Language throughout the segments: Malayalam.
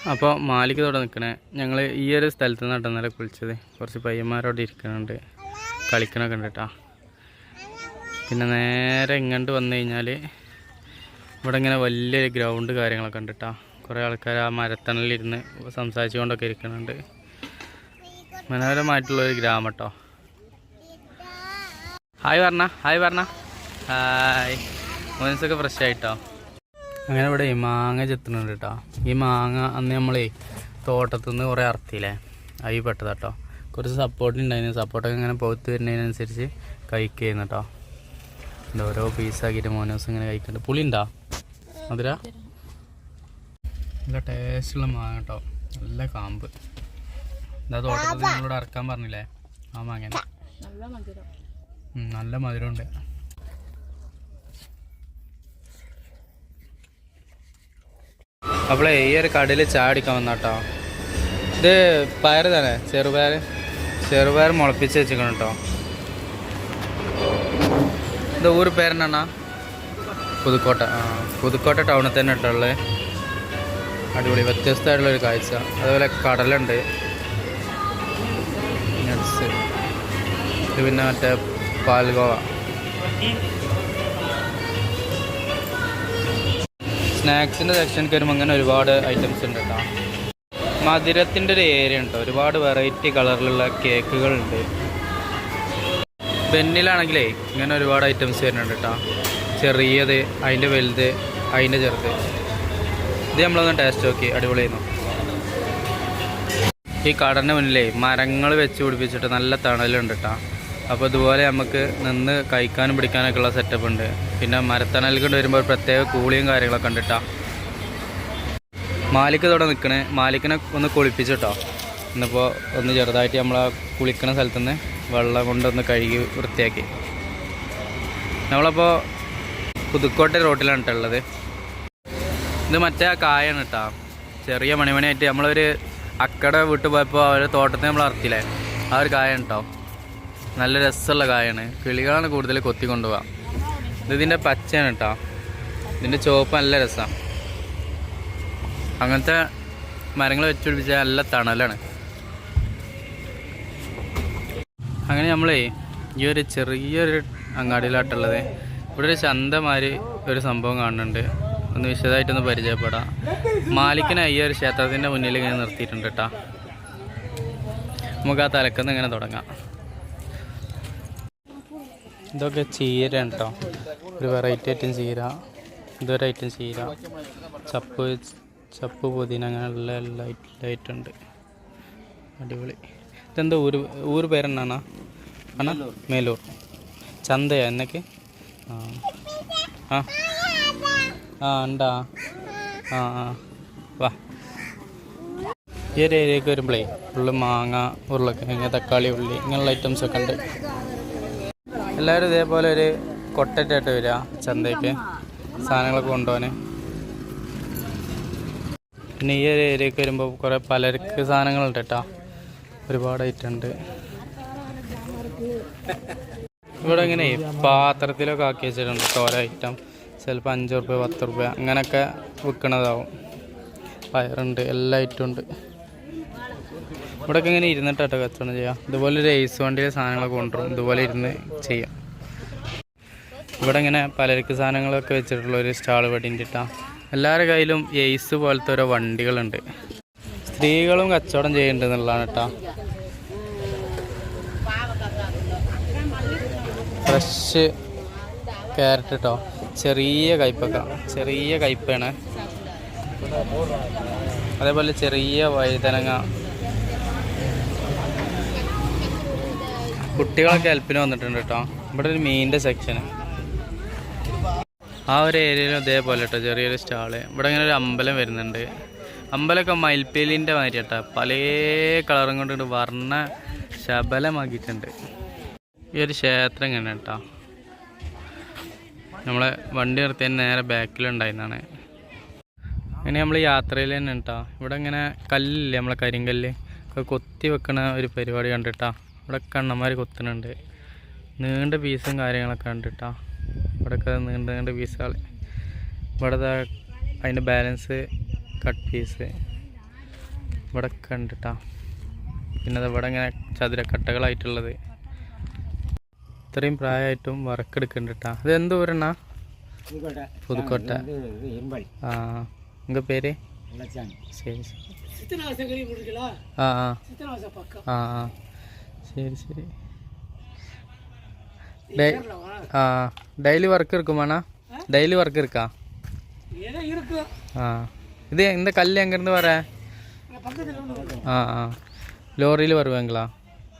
അപ്പോൾ മാലിക്ക് തോടെ നിൽക്കണേ. ഞങ്ങൾ ഈ ഒരു സ്ഥലത്ത് നിന്നാണ് ഇന്നലെ കുളിച്ചത്. കുറച്ച് പയ്യന്മാരോടെ ഇരിക്കുന്നുണ്ട്, കളിക്കണൊക്കെ ഉണ്ട് കേട്ടോ. പിന്നെ നേരെ ഇങ്ങോട്ട് വന്നു കഴിഞ്ഞാൽ ഇവിടെ ഇങ്ങനെ വലിയൊരു ഗ്രൗണ്ട് കാര്യങ്ങളൊക്കെ ഉണ്ട് കേട്ടോ. കുറേ ആൾക്കാർ ആ മരത്തണലിരുന്ന് സംസാരിച്ചുകൊണ്ടൊക്കെ ഇരിക്കുന്നുണ്ട്. മനോഹരമായിട്ടുള്ളൊരു ഗ്രാമം കേട്ടോ. ഹായ് പറഞ്ഞ ഹായ്. മോൻസൊക്കെ ഫ്രഷ് ആയിട്ടോ. അങ്ങനെ ഇവിടെ മാങ്ങ ചെത്തുന്നുണ്ട് കേട്ടോ. ഈ മാങ്ങ അന്ന് നമ്മളേ തോട്ടത്തുനിന്ന് കുറേ അറുത്തില്ലേ, അരി പെട്ടതാട്ടോ. കുറച്ച് സപ്പോർട്ട് ഉണ്ടായിരുന്നു. സപ്പോർട്ടൊക്കെ ഇങ്ങനെ പുറത്ത് വരുന്നതിനനുസരിച്ച് കഴിക്കുന്നു കേട്ടോ. ഓരോ പീസാക്കിയിട്ട് മോനോസ് ഇങ്ങനെ കഴിക്കുന്നുണ്ട്. പുളി ഉണ്ടോ മധുര? നല്ല ടേസ്റ്റുള്ള മാങ്ങ കേട്ടോ, നല്ല കാമ്പ്. എന്താ തോട്ടത്തിൽ നിങ്ങളോട് അറക്കാൻ പറഞ്ഞില്ലേ, ആ മാങ്ങ നല്ല മധുരമുണ്ട്. അപ്പോളേ ഈ ഒരു കടയിൽ ചായ അടിക്കാൻ വന്നാട്ടോ. ഇത് പയർ തന്നെ, ചെറുപയർ മുളപ്പിച്ച് വെച്ചിരിക്കണം കേട്ടോ. ഇത് ഊര് പേരെന്നാ? പുതുക്കോട്ട. പുതുക്കോട്ട ടൗണിൽ തന്നെ ഇട്ടുള്ളത്. അടിപൊളി വ്യത്യസ്തമായിട്ടുള്ളൊരു കാഴ്ച. അതുപോലെ കടലുണ്ട്, നട്ട്സ്, ഇത് പിന്നെ മറ്റേ പാൽഗോവ. സ്നാക്സിൻ്റെ സെക്ഷനിൽ വരുമ്പോൾ അങ്ങനെ ഒരുപാട് ഐറ്റംസ് ഉണ്ട് കേട്ടോ. മധുരത്തിൻ്റെ ഒരു ഏരിയ ഉണ്ട്, ഒരുപാട് വെറൈറ്റി കളറിലുള്ള കേക്കുകളുണ്ട്. ബെന്നിലാണെങ്കിലേ ഇങ്ങനെ ഒരുപാട് ഐറ്റംസ് വരുന്നുണ്ട് കേട്ടോ. ചെറിയത്, അതിൻ്റെ വലുത്, അതിൻ്റെ ചെറുത്. ഇത് നമ്മളൊന്ന് ടേസ്റ്റ് നോക്കി, അടിപൊളിയായിരുന്നു. ഈ കടലിന് മുന്നിലേ മരങ്ങൾ വെച്ച് പിടിപ്പിച്ചിട്ട് നല്ല തണലുണ്ട് കേട്ടോ. അപ്പോൾ ഇതുപോലെ നമുക്ക് നിന്ന് കഴിക്കാനും പിടിക്കാനൊക്കെ ഉള്ള സെറ്റപ്പ് ഉണ്ട്. പിന്നെ മരത്തണൽ കൊണ്ട് വരുമ്പോൾ പ്രത്യേക കൂളിയും കാര്യങ്ങളൊക്കെ ഉണ്ട് കേട്ടോ. മാലിക്ക് ഇവിടെ നിൽക്കണേ. മാലിക്കിനെ ഒന്ന് കുളിപ്പിച്ചിട്ടോ. ഇന്നിപ്പോൾ ഒന്ന് ചെറുതായിട്ട് നമ്മൾ ആ കുളിക്കുന്ന സ്ഥലത്തുനിന്ന് വെള്ളം കൊണ്ടൊന്ന് കഴുകി വൃത്തിയാക്കി. നമ്മളപ്പോൾ പുതുക്കോട്ട റോട്ടിലാണ് കേട്ടുള്ളത്. ഇത് മറ്റേ ആ കായാണ് കേട്ടോ, ചെറിയ മണിമണിയായിട്ട് നമ്മളൊരു അക്കടെ വീട്ടിൽ പോയപ്പോൾ അവർ തോട്ടത്തിൽ നമ്മൾ അറുത്തില്ലേ, ആ ഒരു കായാണ് കേട്ടോ. നല്ല രസമുള്ള കായാണ്. കിളികളാണ് കൂടുതൽ കൊത്തി കൊണ്ടുപോകാം. ഇതിൻ്റെ പച്ചയാണ് കേട്ടോ, ഇതിൻ്റെ ചുവപ്പ് നല്ല രസമാണ്. അങ്ങനത്തെ മരങ്ങൾ വെച്ച് പിടിപ്പിച്ചാൽ നല്ല തണലാണ്. അങ്ങനെ നമ്മളേ ഈ ഒരു ചെറിയൊരു അങ്ങാടിയിലാട്ടുള്ളത്. ഇവിടെ ഒരു ചന്തമാതിരി ഒരു സംഭവം കാണുന്നുണ്ട്. ഒന്ന് വിശദമായിട്ടൊന്ന് പരിചയപ്പെടാം. മാലിക്കിനെ ഈ ഒരു ക്ഷേത്രത്തിൻ്റെ മുന്നിൽ ഇങ്ങനെ നിർത്തിയിട്ടുണ്ട് കേട്ടോ. നമുക്ക് ആ തലക്കുന്ന് ഇങ്ങനെ തുടങ്ങാം. ഇതൊക്കെ ചീര കേട്ടോ, ഒരു വെറൈറ്റി ഐറ്റം ചീര. ഇതൊരു ഐറ്റം ചീര, ചപ്പ് പുതിന, അങ്ങനെയുള്ള എല്ലാ ഐറ്റം ഉണ്ട്. അടിപൊളി. ഇതെന്താ ഊര് പേരെന്നാണ്? മേലൂർ ചന്തയാ എന്നൊക്കെ? ഉണ്ടാ? വാ. ഈ ഒരു ഏരിയക്ക് വരുമ്പോഴേ ഫുള്ള് മാങ്ങ, ഉരുളക്കിഴങ്ങ്, തക്കാളി, ഉള്ളി, ഇങ്ങനെയുള്ള ഐറ്റംസൊക്കെ ഉണ്ട്. എല്ലാവരും ഇതേപോലെ ഒരു കൊട്ടറ്റായിട്ട് വരിക ചന്തയ്ക്ക് സാധനങ്ങളൊക്കെ കൊണ്ടുപോകാൻ. പിന്നെ ഈ ഒരു ഏരിയക്ക് വരുമ്പോൾ കുറേ പലർക്ക് സാധനങ്ങളുണ്ട് കേട്ടോ, ഒരുപാട് ഐറ്റം ഉണ്ട്. ഇവിടെ ഇങ്ങനെ പാത്രത്തിലൊക്കെ ആക്കി വെച്ചിട്ടുണ്ട് ഓരോ ഐറ്റം. ചിലപ്പോൾ 5 റുപ്യ 10 റുപ്യ അങ്ങനെയൊക്കെ വിൽക്കണതാവും. പയറുണ്ട്, എല്ലാ ഐറ്റം ഉണ്ട്. ഇവിടെയൊക്കെ ഇങ്ങനെ ഇരുന്നിട്ടോ കച്ചവടം ചെയ്യാം. ഇതുപോലെ ഒരു ഐസ് വണ്ടിയിൽ സാധനങ്ങളൊക്കെ കൊണ്ടുവരും, ഇതുപോലെ ഇരുന്ന് ചെയ്യാം. ഇവിടെ ഇങ്ങനെ പലർക്ക് സാധനങ്ങളൊക്കെ വെച്ചിട്ടുള്ള ഒരു സ്റ്റാൾ വെടിൻ്റെ ഇട്ടാ. എല്ലാവരുടെ കയ്യിലും എയ്സ് പോലത്തെ ഓരോ വണ്ടികളുണ്ട്. സ്ത്രീകളും കച്ചവടം ചെയ്യുന്നുണ്ട് എന്നുള്ളതാണ് കേട്ടോ. ഫ്രഷ് ക്യാരറ്റ് കേട്ടോ, ചെറിയ കയ്പ്പാണ്. അതേപോലെ ചെറിയ വഴുതനങ്ങ. കുട്ടികളൊക്കെ ഹെൽപ്പിന് വന്നിട്ടുണ്ട് കേട്ടോ. ഇവിടെ ഒരു മീനിൻ്റെ സെക്ഷന്. ആ ഒരു ഏരിയയിലും ഇതേപോലെ കേട്ടോ ചെറിയൊരു സ്റ്റാള്. ഇവിടെ ഇങ്ങനെ ഒരു അമ്പലം വരുന്നുണ്ട്. അമ്പലമൊക്കെ മയിൽപ്പീലിൻ്റെ മാതിരി കേട്ടോ, പല കളറും കൊണ്ടിട്ട് വർണ്ണ ശബലമാക്കിയിട്ടുണ്ട്. ഈ ഒരു ക്ഷേത്രം ഇങ്ങനെ കേട്ടോ, നമ്മളെ വണ്ടി നിർത്തിയതിന് നേരെ ബാക്കിലുണ്ടായിരുന്നാണ്. അങ്ങനെ നമ്മൾ യാത്രയിൽ തന്നെ കേട്ടോ. ഇവിടെ ഇങ്ങനെ കല്ലില്ലേ, നമ്മളെ കരിങ്കല്ല് ഒക്കെ കൊത്തി വെക്കണ ഒരു പരിപാടി കണ്ടിട്ടാ. ഇവിടെ കണ്ണന്മാർ കൊത്തുന്നുണ്ട്. നീണ്ട പീസും കാര്യങ്ങളൊക്കെ കണ്ടിട്ടാ. ഇവിടെയൊക്കെ നീണ്ട പീസുകൾ. ഇവിടെ അതിൻ്റെ ബാലൻസ് കട്ട് പീസ്. ഇവിടെ ഒക്കെ ഉണ്ട് കേട്ടോ. പിന്നെ ഇവിടെ ഇങ്ങനെ ചതുരക്കട്ടകളായിട്ടുള്ളത്. ഇത്രയും പ്രായമായിട്ടും വർക്കെടുക്കുന്നുണ്ട് കേട്ടോ. ഇത് എന്ത് ഊരണ? പുതുക്കോട്ട. ആ നിങ്ങളുടെ പേര്? ശരി ശരി. ആ ആ ആ ആ ശരി ശരി. ആ ഡെയിലി വർക്ക് இருக்குமாண்ணா? டெய்லி ஒர்க் இருக்கா? ஆ இது இந்த கல் எங்கேருந்து வர? ஆ ஆ ലോറിയിൽ வருவாங்களா?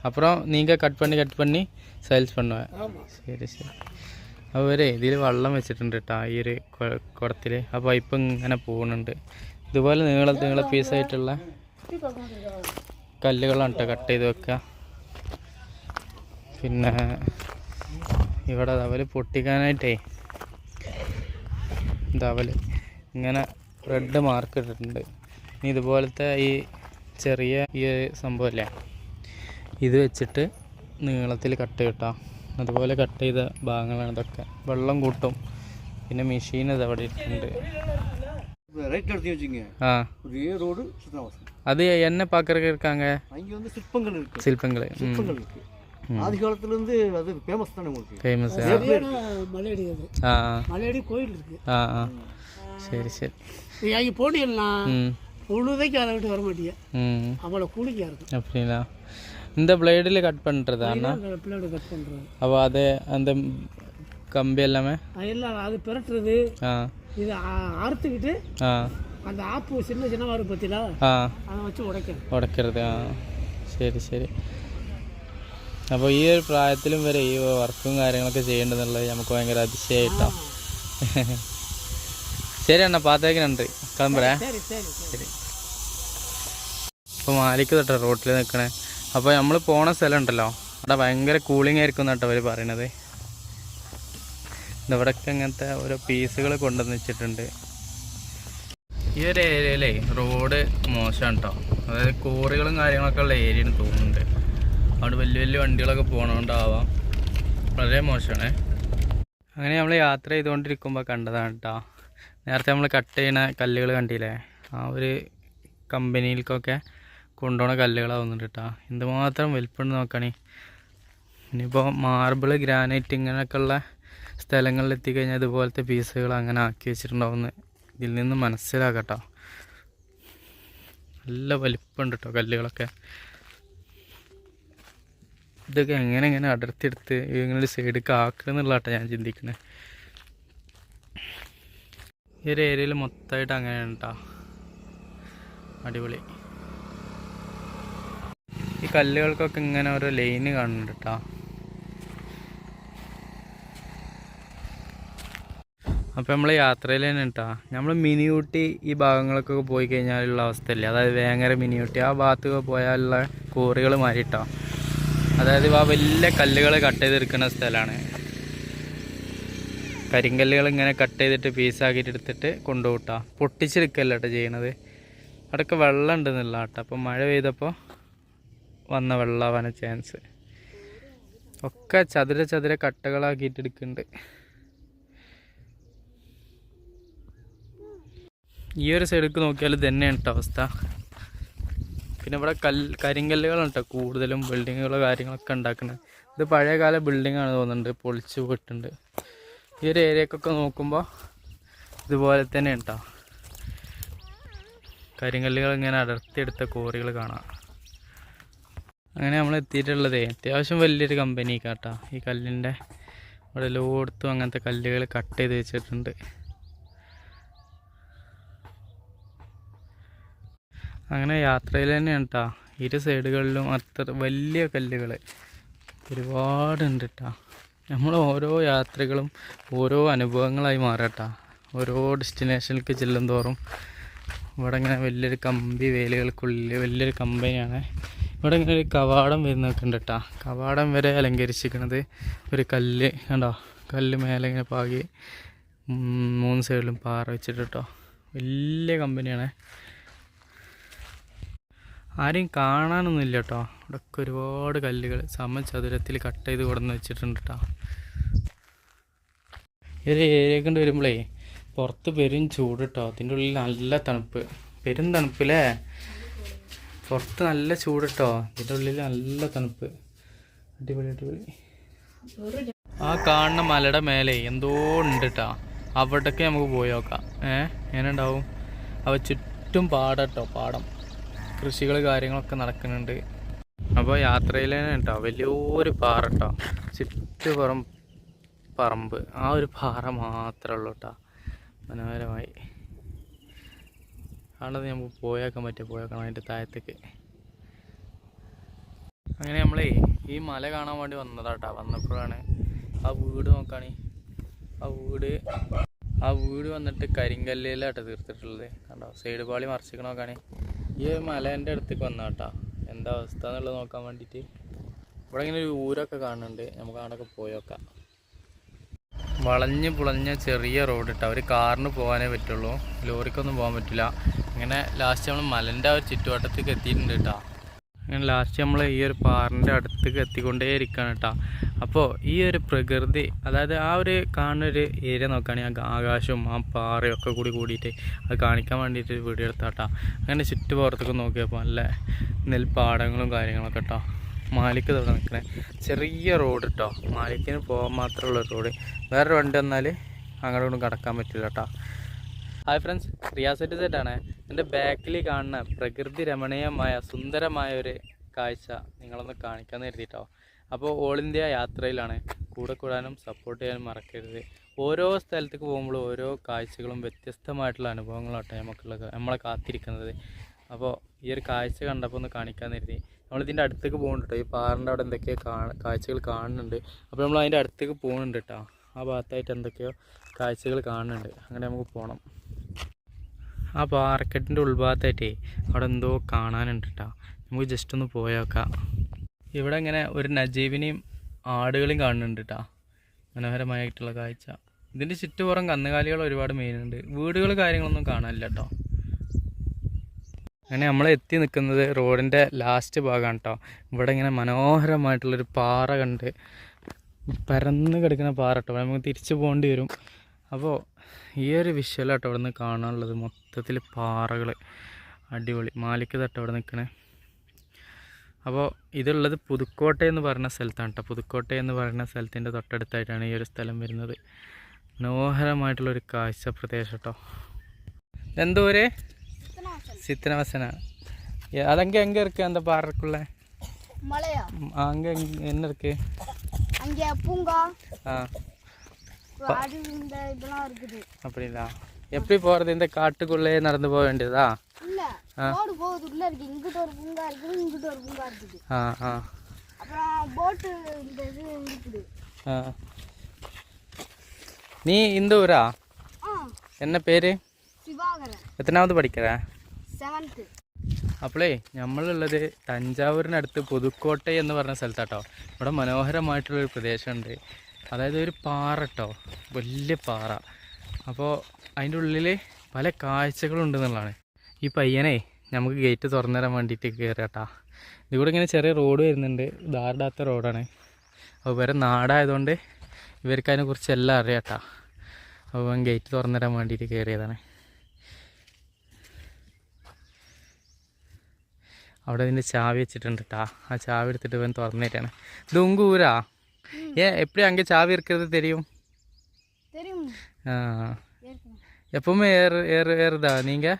அப்புறம் நீங்கள் கட் பண்ணி സെയിൽസ് பண்ணுவேன். ശരി ശരി. അവരെ ഇതിൽ വെള്ളം വെച്ചിട്ടുണ്ട് കേട്ടോ ഈ ഒരു കുടത്തിൽ. ആ പൈപ്പ് ഇങ്ങനെ പോകുന്നുണ്ട്. ഇതുപോലെ നീള പീസായിട്ടുള്ള കല്ലുകളാണ് കേട്ടോ കട്ട് ചെയ്ത് വെക്കുക. പിന്നെ ഇവിടെ അവല് പൊട്ടിക്കാനായിട്ടേ അവല് ഇങ്ങനെ റെഡ് മാർക്ക് ഇട്ടിട്ടുണ്ട്. ഇനി ഇതുപോലത്തെ ഈ ചെറിയ ഈ സംഭവമല്ലേ ഇത് വെച്ചിട്ട് നീളത്തിൽ കട്ട് ചെയ്യട്ടോ. അതുപോലെ കട്ട് ചെയ്ത ഭാഗങ്ങളാണ് ഇതൊക്കെ. വെള്ളം കൂട്ടും. പിന്നെ മെഷീൻ ഇത് അവിടെ ഇട്ടുണ്ട്. ആ அது என்ன பார்க்கறதுக்கு இருக்காங்க? அங்கே வந்து சிற்பங்கள் இருக்கு. சிற்பங்கள் இருக்கு. ஆதி காலத்துல இருந்து அது ஃபேமஸ் தானே உங்களுக்கு? ஃபேமஸ். மலையடி அது. ஆ மலையடி கோயில் இருக்கு. ஆ ஆ சரி சரி. நீ அங்கே போனீங்கன்னா பொழுதைக்கு அதை விட்டு வர மாட்டீங்க. அவ்வளோ கூலிங்காக இருக்கும். அப்படிங்களா? இந்த பிளேடில் கட் பண்ணுறதா அண்ணா? பிளேடு கட் பண்ணுறது. அப்போ அது அந்த கம்பி எல்லாமே எல்லாம் அது பிரட்டுறது. இது அறுத்துக்கிட்டு அந்த ஆப்பு சின்ன சின்னமாக இருக்கும் பற்றிலா அதை வச்சு ഉടയ്ക്കരുത്. ആ ശരി ശരി. അപ്പോൾ ഈ ഒരു പ്രായത്തിലും വരെ ഈ വർക്കും കാര്യങ്ങളൊക്കെ ചെയ്യേണ്ടതെന്നുള്ളത് നമുക്ക് ഭയങ്കര അതിശയമായിട്ടോ. ശരി അണ്ണാ പാത്തേക്കിനുണ്ട് കിളമ്പറേ. ശരി. ഇപ്പോൾ മാലിക്ക് തൊട്ടോ റോട്ടിൽ നിൽക്കണേ. അപ്പോൾ നമ്മൾ പോണ സ്ഥലം ഉണ്ടല്ലോ അവിടെ ഭയങ്കര കൂളിംഗ് ആയിരിക്കും കേട്ടോ അവർ പറയണത്. ഇവിടെയൊക്കെ അങ്ങനത്തെ ഓരോ പീസുകൾ കൊണ്ടുവന്ന് വെച്ചിട്ടുണ്ട്. ഈ ഒരു ഏരിയയിലേ റോഡ് മോശമാണ് കേട്ടോ. അതായത് കോറികളും കാര്യങ്ങളൊക്കെ ഉള്ള ഏരിയയാണ് തോന്നുന്നുണ്ട്. അവിടെ വലിയ വലിയ വണ്ടികളൊക്കെ പോകണോണ്ടാവാം. വളരെ മോശമാണ്. അങ്ങനെ നമ്മൾ യാത്ര ചെയ്തുകൊണ്ടിരിക്കുമ്പോൾ കണ്ടതാണ് കേട്ടോ. നേരത്തെ നമ്മൾ കട്ട് ചെയ്യണ കല്ലുകൾ കണ്ടില്ലേ? ആ ഒരു കമ്പനിയിലേക്കൊക്കെ കൊണ്ടുപോകുന്ന കല്ലുകളാവുന്നുണ്ട് കേട്ടോ. എന്തുമാത്രം വലിപ്പമുണ്ട് നോക്കണേ. ഇനിയിപ്പോൾ മാർബിൾ ഗ്രാനൈറ്റ് ഇങ്ങനെയൊക്കെയുള്ള സ്ഥലങ്ങളിൽ എത്തിക്കഴിഞ്ഞാൽ ഇതുപോലത്തെ പീസുകൾ അങ്ങനെ ആക്കി വെച്ചിട്ടുണ്ടാവുമെന്ന് ഇതിൽ നിന്ന് മനസ്സിലാക്കട്ടോ. നല്ല വലിപ്പമുണ്ട് കേട്ടോ കല്ലുകളൊക്കെ. ഇതൊക്കെ എങ്ങനെ അടർത്തിയെടുത്ത് ഇങ്ങനെ ഒരു സൈഡിലേക്ക് ആക്കണമെന്നുള്ള കേട്ടോ ഞാൻ ചിന്തിക്കുന്നത്. ഈ ഒരു ഏരിയയിൽ മൊത്തമായിട്ട് അങ്ങനെയാണ് കേട്ടോ. അടിപൊളി. ഈ കല്ലുകൾക്കൊക്കെ ഇങ്ങനെ ഓരോ ലൈന് കാണുന്നുണ്ട് കേട്ടോ. അപ്പോൾ നമ്മൾ യാത്രയിൽ തന്നെ കേട്ടോ. നമ്മൾ മിനി ഊട്ടി ഈ ഭാഗങ്ങളൊക്കെ പോയി കഴിഞ്ഞാലുള്ള അവസ്ഥയില്ലേ, അതായത് വേങ്ങര മിനി ഊട്ടി ആ ഭാഗത്തൊക്കെ പോയാലുള്ള കോറികൾ മാറിയിട്ടോ. അതായത് ആ വലിയ കല്ലുകൾ കട്ട് ചെയ്തെടുക്കുന്ന സ്ഥലമാണ്. കരിങ്കല്ലുകൾ ഇങ്ങനെ കട്ട് ചെയ്തിട്ട് പീസാക്കിയിട്ട് എടുത്തിട്ട് കൊണ്ടുപോട്ടാ. പൊട്ടിച്ചെടുക്കല്ല കേട്ടോ ചെയ്യണത്. അവിടെയൊക്കെ വെള്ളം ഉണ്ടെന്നുള്ള കേട്ടോ. അപ്പോൾ മഴ പെയ്തപ്പോൾ വന്ന വെള്ളമാവാൻ ചാൻസ്. ഒക്കെ ചതുര കട്ടകളാക്കിയിട്ട് എടുക്കുന്നുണ്ട്. ഈ ഒരു സൈഡിലേക്ക് നോക്കിയാൽ തന്നെയാണ് കേട്ടോ അവസ്ഥ. പിന്നെ ഇവിടെ കരിങ്കല്ലുകളാണ് കേട്ടോ കൂടുതലും ബിൽഡിങ്ങുകളോ കാര്യങ്ങളൊക്കെ ഉണ്ടാക്കുന്നത്. ഇത് പഴയകാല ബിൽഡിങ്ങാണ് തോന്നുന്നുണ്ട്, പൊളിച്ചു പോയിട്ടുണ്ട്. ഈ ഒരു ഏരിയക്കൊക്കെ നോക്കുമ്പോൾ ഇതുപോലെ തന്നെ കേട്ടോ കരിങ്കല്ലുകൾ ഇങ്ങനെ അടർത്തിയെടുത്ത കോറികൾ കാണാം. അങ്ങനെ നമ്മൾ എത്തിയിട്ടുള്ളതേ അത്യാവശ്യം വലിയൊരു കമ്പനിക്കാട്ടോ. ഈ കല്ലിൻ്റെ ഇവിടെ ലോടത്തും അങ്ങനത്തെ കല്ലുകൾ കട്ട് ചെയ്ത് വെച്ചിട്ടുണ്ട്. അങ്ങനെ യാത്രയിൽ തന്നെയാണ് കേട്ടോ. ഇരു സൈഡുകളിലും അത്ര വലിയ കല്ലുകൾ ഒരുപാടുണ്ട് കേട്ടോ. നമ്മൾ ഓരോ യാത്രകളും ഓരോ അനുഭവങ്ങളായി മാറട്ടോ. ഓരോ ഡെസ്റ്റിനേഷനിലേക്ക് ചെല്ലും തോറും ഇവിടെ ഇങ്ങനെ വലിയൊരു കമ്പി വേലുകൾക്കുള്ളിൽ വലിയൊരു കമ്പനിയാണ്. ഇവിടെ ഇങ്ങനെ ഒരു കവാടം വരുന്നൊക്കെ ഉണ്ട് കേട്ടോ. കവാടം വരെ അലങ്കരിച്ചിരിക്കുന്നത് ഒരു കല്ല് കണ്ടോ. കല്ല് മേലെ ഇങ്ങനെ പാകി 3 സൈഡിലും പാറ വെച്ചിട്ട് കേട്ടോ. വലിയ കമ്പനിയാണ്. ആരെയും കാണാനൊന്നുമില്ല കേട്ടോ. ഇവിടെയൊക്കെ ഒരുപാട് കല്ലുകൾ സമചതുരത്തിൽ കട്ട് ചെയ്ത് കൊടുന്ന് വെച്ചിട്ടുണ്ട് കേട്ടോ. ഈ ഒരു ഏരിയ കൊണ്ട് വരുമ്പോഴേ പുറത്ത് പെരും ചൂട് കേട്ടോ. അതിൻ്റെ ഉള്ളിൽ നല്ല തണുപ്പ്, പെരും തണുപ്പില്ലേ. പുറത്ത് നല്ല ചൂട് കേട്ടോ, ഇതിൻ്റെ ഉള്ളിൽ നല്ല തണുപ്പ്. അടിപൊളി അടിപൊളി. ആ കാണുന്ന മലയുടെ മേലെ എന്തോ ഉണ്ട് കേട്ടോ, അവിടേക്ക് നമുക്ക് പോയി നോക്കാം. എങ്ങനെ ഉണ്ടാവും? അവ ചുറ്റും പാടട്ടോ, പാടം, കൃഷികൾ കാര്യങ്ങളൊക്കെ നടക്കുന്നുണ്ട്. അപ്പോൾ യാത്രയിൽ തന്നെ കേട്ടോ വലിയൊരു പാറ കേട്ടോ, ചുറ്റുപുറം പറമ്പ്, ആ ഒരു പാറ മാത്രമേ ഉള്ളൂ കേട്ടോ. മനോഹരമായി ആണത് നമുക്ക് പോയേക്കാൻ പറ്റും, പോയേക്കണം അതിൻ്റെ താഴത്തേക്ക്. അങ്ങനെ നമ്മളേ ഈ മല കാണാൻ വേണ്ടി വന്നതാട്ടോ. വന്നപ്പോഴാണ് ആ വീട് നോക്കുകയാണെ, ആ വീട് വന്നിട്ട് കരിങ്കല്ലിലാട്ടോ തീർത്തിട്ടുള്ളത് കണ്ടോ. സൈഡ് പാളി മറിച്ചിക്കണ നോക്കുകയാണെ ഈ മലേൻ്റെ അടുത്തേക്ക് വന്നാട്ടോ. എന്താ അവസ്ഥ എന്നുള്ളത് നോക്കാൻ വേണ്ടിയിട്ട്. ഇവിടെ ഇങ്ങനെ ഒരു ഊരൊക്കെ കാണുന്നുണ്ട്, നമുക്ക് അവിടെയൊക്കെ പോയി നോക്കാം. വളഞ്ഞ് പുളഞ്ഞ ചെറിയ റോഡ് ഇട്ടാ, ഒരു കാറിന് പോകാനേ പറ്റുള്ളൂ, ലോറിക്കൊന്നും പോകാൻ പറ്റില്ല. അങ്ങനെ ലാസ്റ്റ് നമ്മൾ മലൻ്റെ ആ ഒരു ചുറ്റുവട്ടത്തേക്ക് എത്തിയിട്ടുണ്ട് കേട്ടോ. അങ്ങനെ ലാസ്റ്റ് നമ്മൾ ഈ ഒരു പാറിൻ്റെ അടുത്തേക്ക് എത്തിക്കൊണ്ടേ ഇരിക്കുകയാണ് കേട്ടോ. അപ്പോൾ ഈ ഒരു പ്രകൃതി, അതായത് ആ ഒരു കാണുന്നൊരു ഏരിയ നോക്കുകയാണെങ്കിൽ ആകാശവും ആ പാറയും ഒക്കെ കൂടിയിട്ട് അത് കാണിക്കാൻ വേണ്ടിയിട്ട് വീഡിയോ എടുത്താട്ടോ. അങ്ങനെ ചുറ്റുപുറത്തേക്ക് നോക്കിയപ്പോൾ നല്ല നെൽപ്പാടങ്ങളും കാര്യങ്ങളൊക്കെ കേട്ടോ. മാലിക്ക് തൊട്ട് നിൽക്കണേ ചെറിയ റോഡ് കേട്ടോ, മാലിക്കിന് പോകാൻ മാത്രമുള്ള റോഡ്. വേറൊരു വണ്ടി വന്നാൽ അങ്ങോട്ടും കടക്കാൻ പറ്റില്ല കേട്ടോ. ഹായ് ഫ്രണ്ട്സ്, റിയാസെറ്റ് സെറ്റാണ്. എൻ്റെ ബാക്കിൽ കാണുന്ന പ്രകൃതി രമണീയമായ സുന്ദരമായ ഒരു കാഴ്ച നിങ്ങളൊന്ന് കാണിക്കാമെന്ന് കരുതിയിട്ടോ. അപ്പോൾ ഓൾ ഇന്ത്യ യാത്രയിലാണ്, കൂടെ കൂടാനും സപ്പോർട്ട് ചെയ്യാനും മറക്കരുത്. ഓരോ സ്ഥലത്തേക്ക് പോകുമ്പോഴും ഓരോ കാഴ്ചകളും വ്യത്യസ്തമായിട്ടുള്ള അനുഭവങ്ങളാട്ടോ നമ്മളെ കാത്തിരിക്കുന്നത്. അപ്പോൾ ഈ ഒരു കാഴ്ച കണ്ടപ്പോൾ ഒന്ന് കാണിക്കാമെന്ന് കരുതി. നമ്മളിതിൻ്റെ അടുത്തേക്ക് പോകുന്നുണ്ട് കേട്ടോ. ഈ പാറിൻ്റെ അവിടെ എന്തൊക്കെയോ കാഴ്ചകൾ കാണുന്നുണ്ട്. അപ്പോൾ നമ്മൾ അതിൻ്റെ അടുത്തേക്ക് പോകുന്നുണ്ട് കേട്ടോ. ആ ഭാഗത്തായിട്ട് എന്തൊക്കെയോ കാഴ്ചകൾ കാണുന്നുണ്ട്. അങ്ങനെ നമുക്ക് പോകണം. ആ പാറക്കെട്ടിൻ്റെ ഉൾഭാഗത്തായിട്ടേ അവിടെ എന്തോ കാണാനുണ്ട് കേട്ടോ. നമുക്ക് ജസ്റ്റ് ഒന്ന് പോയേക്കാം. ഇവിടെ ഇങ്ങനെ ഒരു നജീബിനെയും ആടുകളെയും കാണുന്നുണ്ട് കേട്ടോ. മനോഹരമായിട്ടുള്ള കാഴ്ച. ഇതിൻ്റെ ചുറ്റുപുറം കന്നുകാലികൾ ഒരുപാട് മെയിനുണ്ട്. വീടുകൾ കാര്യങ്ങളൊന്നും കാണാനില്ല കേട്ടോ. അങ്ങനെ നമ്മൾ എത്തി നിൽക്കുന്നത് റോഡിൻ്റെ ലാസ്റ്റ് ഭാഗമാണ് കേട്ടോ. ഇവിടെ ഇങ്ങനെ മനോഹരമായിട്ടുള്ളൊരു പാറ കണ്ട്, പരന്ന് കിടക്കുന്ന പാറ കേട്ടോ. നമുക്ക് തിരിച്ചു പോകേണ്ടി വരും. അപ്പോൾ ഈ ഒരു വിഷ്വലാട്ടോ ഇവിടെ നിന്ന് കാണാനുള്ളത്. മൊത്തത്തിൽ പാറകൾ, അടിപൊളി. മാലിക്ക് തട്ടോ ഇവിടെ നിൽക്കണേ. അപ്പോൾ ഇതുള്ളത് പുതുക്കോട്ട എന്ന് പറയുന്ന സ്ഥലത്താണ് കേട്ടോ. പുതുക്കോട്ട എന്ന് പറയുന്ന സ്ഥലത്തിൻ്റെ തൊട്ടടുത്തായിട്ടാണ് ഈ ഒരു സ്ഥലം വരുന്നത്. മനോഹരമായിട്ടുള്ളൊരു കാഴ്ച പ്രദേശം കേട്ടോ. എന്തോ ഒരു சித்தனவசனா அதங்க எங்க இருக்கு அந்த பாறைக்குள்ள? மலையா? அங்க என்ன இருக்கு? அங்க பூங்கா, ஆடு இந்த இதெல்லாம் இருக்குது. அப்படிங்களா? எப்படி போறது? இந்த காட்டுக்குள்ளே நடந்து போக வேண்டியதா? இல்ல, ரோடு போகுது உள்ள இருக்கு. இங்கிட்ட ஒரு பூங்கா இருக்குது, இங்கிட்ட ஒரு பூங்கா இருக்குது. அப்புறம் போட் இந்த இது இருக்குது. நீ இந்த ஊரா? என்ன பேரு? சிவாகரன். എത്രാമത് പഠിക്കற? 7th. അപ്പോളേ നമ്മളുള്ളത് തഞ്ചാവൂരിനടുത്ത് പുതുക്കോട്ട എന്ന് പറഞ്ഞ സ്ഥലത്താട്ടോ. ഇവിടെ മനോഹരമായിട്ടുള്ളൊരു പ്രദേശമുണ്ട്. അതായത് ഒരു പാറ കേട്ടോ, വലിയ പാറ. അപ്പോൾ അതിൻ്റെ ഉള്ളിൽ പല കാഴ്ചകളുണ്ടെന്നുള്ളതാണ്. ഈ പയ്യനെ നമുക്ക് ഗേറ്റ് തുറന്നു തരാൻ വേണ്ടിയിട്ട് കയറാട്ടാ. ഇതിലൂടെ ഇങ്ങനെ ചെറിയ റോഡ് വരുന്നുണ്ട്, ധാരടാത്ത റോഡാണ്. അപ്പോൾ ഇവരെ നാടായതുകൊണ്ട് ഇവർക്ക് അതിനെക്കുറിച്ച് എല്ലാം അറിയാട്ടാ. അപ്പോൾ ഗേറ്റ് തുറന്നു തരാൻ വേണ്ടിയിട്ട് കയറിയതാണ്. അവിടെ ഇതിൻ്റെ ചാവി വെച്ചിട്ടുണ്ട് കേട്ടാ. ആ ചാവി എടുത്തിട്ട് ഇവൻ തുറന്നു തരാണ്. ഇത് ഉങ്ക ഊരാ? எப்படி அங்கே சாவி இருக்கிறது தெரியும்? எப்பவுமே ஏறுதா நீங்கள்?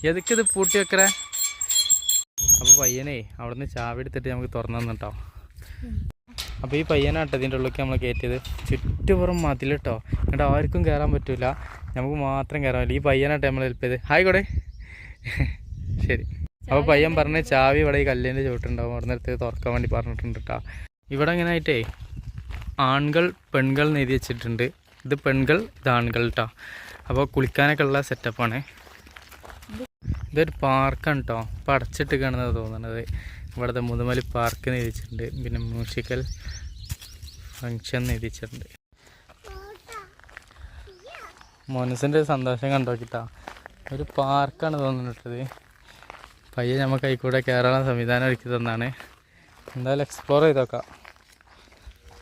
எதுக்கு ഇത് പൂട്ടി വെക്കറേ? അപ്പോൾ പയ്യനെ അവിടെ നിന്ന് ചാവി എടുത്തിട്ട് നമുക്ക് തുറന്നു തന്നിട്ടോ. അപ്പോൾ ഈ പയ്യനാട്ടോ ഇതിൻ്റെ ഉള്ളിലേക്ക് നമ്മൾ കയറ്റിയത്. ചുറ്റുപുറം മതിൽ കേട്ടോ, എന്നിട്ട് ആർക്കും കയറാൻ പറ്റില്ല, നമുക്ക് മാത്രം കയറാൻ പറ്റില്ല. ഈ പയ്യനാട്ടോ നമ്മൾ ഹെൽപ്പ് ചെയ്ത്. ആയിക്കോട്ടെ, ശരി. അപ്പോൾ പയ്യൻ പറഞ്ഞ ചാവി ഇവിടെ ഈ കല്ലിൻ്റെ ചുവട്ടുണ്ടാവും, അവിടെ നിന്ന് തുറക്കാൻ വേണ്ടി പറഞ്ഞിട്ടുണ്ട് കേട്ടോ. ഇവിടെ ഇങ്ങനെ ആയിട്ടേ ആൺകൾ പെൺകൾ എന്ന് എഴുതി വെച്ചിട്ടുണ്ട്. ഇത് പെൺകൾ, ഇത് ആൺകൾ കേട്ടോ. അപ്പോൾ കുളിക്കാനൊക്കെ ഉള്ള സെറ്റപ്പാണ്. ഇതൊരു പാർക്കാണ് കേട്ടോ. ഇപ്പോൾ അടച്ചിട്ട് കാണുന്നത് തോന്നുന്നത്. ഇവിടുത്തെ മുതുമലി പാർക്ക് എന്ന് എഴുതിച്ചിട്ടുണ്ട്. പിന്നെ മ്യൂസിക്കൽ ഫങ്ഷൻ എന്ന് എഴുതിച്ചിട്ടുണ്ട്. മനസ്സിൻ്റെ സന്തോഷം കണ്ടോക്കിട്ടാ. ഒരു പാർക്കാണ് തോന്നുന്നത്. പയ്യെ നമുക്ക് അതിൽക്കൂടെ കയറാനുള്ള സംവിധാനം ഒരുക്കി തന്നാണ്. എന്തായാലും എക്സ്പ്ലോർ ചെയ്ത് നോക്കാം.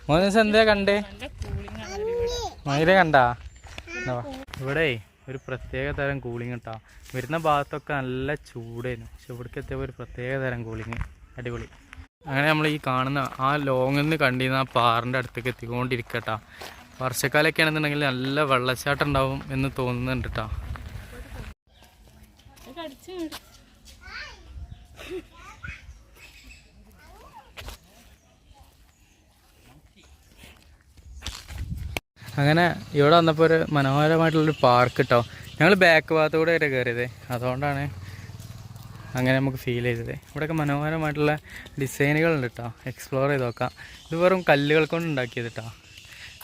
മോനസ് എന്താ കണ്ടേ? മയിലെ കണ്ടാ? ഇവിടെ ഒരു പ്രത്യേക തരം കൂളിങ് കേട്ടോ. വരുന്ന ഭാഗത്തൊക്കെ നല്ല ചൂടായിരുന്നു, പക്ഷെ ഇവിടേക്ക് എത്തിയപ്പോൾ ഒരു പ്രത്യേക തരം കൂളിങ്, അടിപൊളി. അങ്ങനെ നമ്മൾ ഈ കാണുന്ന ആ ലോങ്ങിൽ നിന്ന് കണ്ടിരുന്ന ആ പാറിൻ്റെ അടുത്തേക്ക് എത്തിക്കൊണ്ടിരിക്കട്ടോ. വർഷക്കാലമൊക്കെ ആണെന്നുണ്ടെങ്കിൽ നല്ല വെള്ളച്ചാട്ടം ഉണ്ടാവും എന്ന് തോന്നുന്നുണ്ട് കേട്ടോ. അങ്ങനെ ഇവിടെ വന്നപ്പോൾ ഒരു മനോഹരമായിട്ടുള്ളൊരു പാർക്ക് കേട്ടോ. ഞങ്ങൾ ബാക്ക് ഭാഗത്തൂടെ വരെ കയറിയത്, അതുകൊണ്ടാണ് അങ്ങനെ നമുക്ക് ഫീൽ ചെയ്തത്. ഇവിടെയൊക്കെ മനോഹരമായിട്ടുള്ള ഡിസൈനുകളുണ്ട് കേട്ടോ, എക്സ്പ്ലോർ ചെയ്ത് നോക്കാം. ഇത് വെറും കല്ലുകൾ കൊണ്ട് ഉണ്ടാക്കിയത് കേട്ടോ.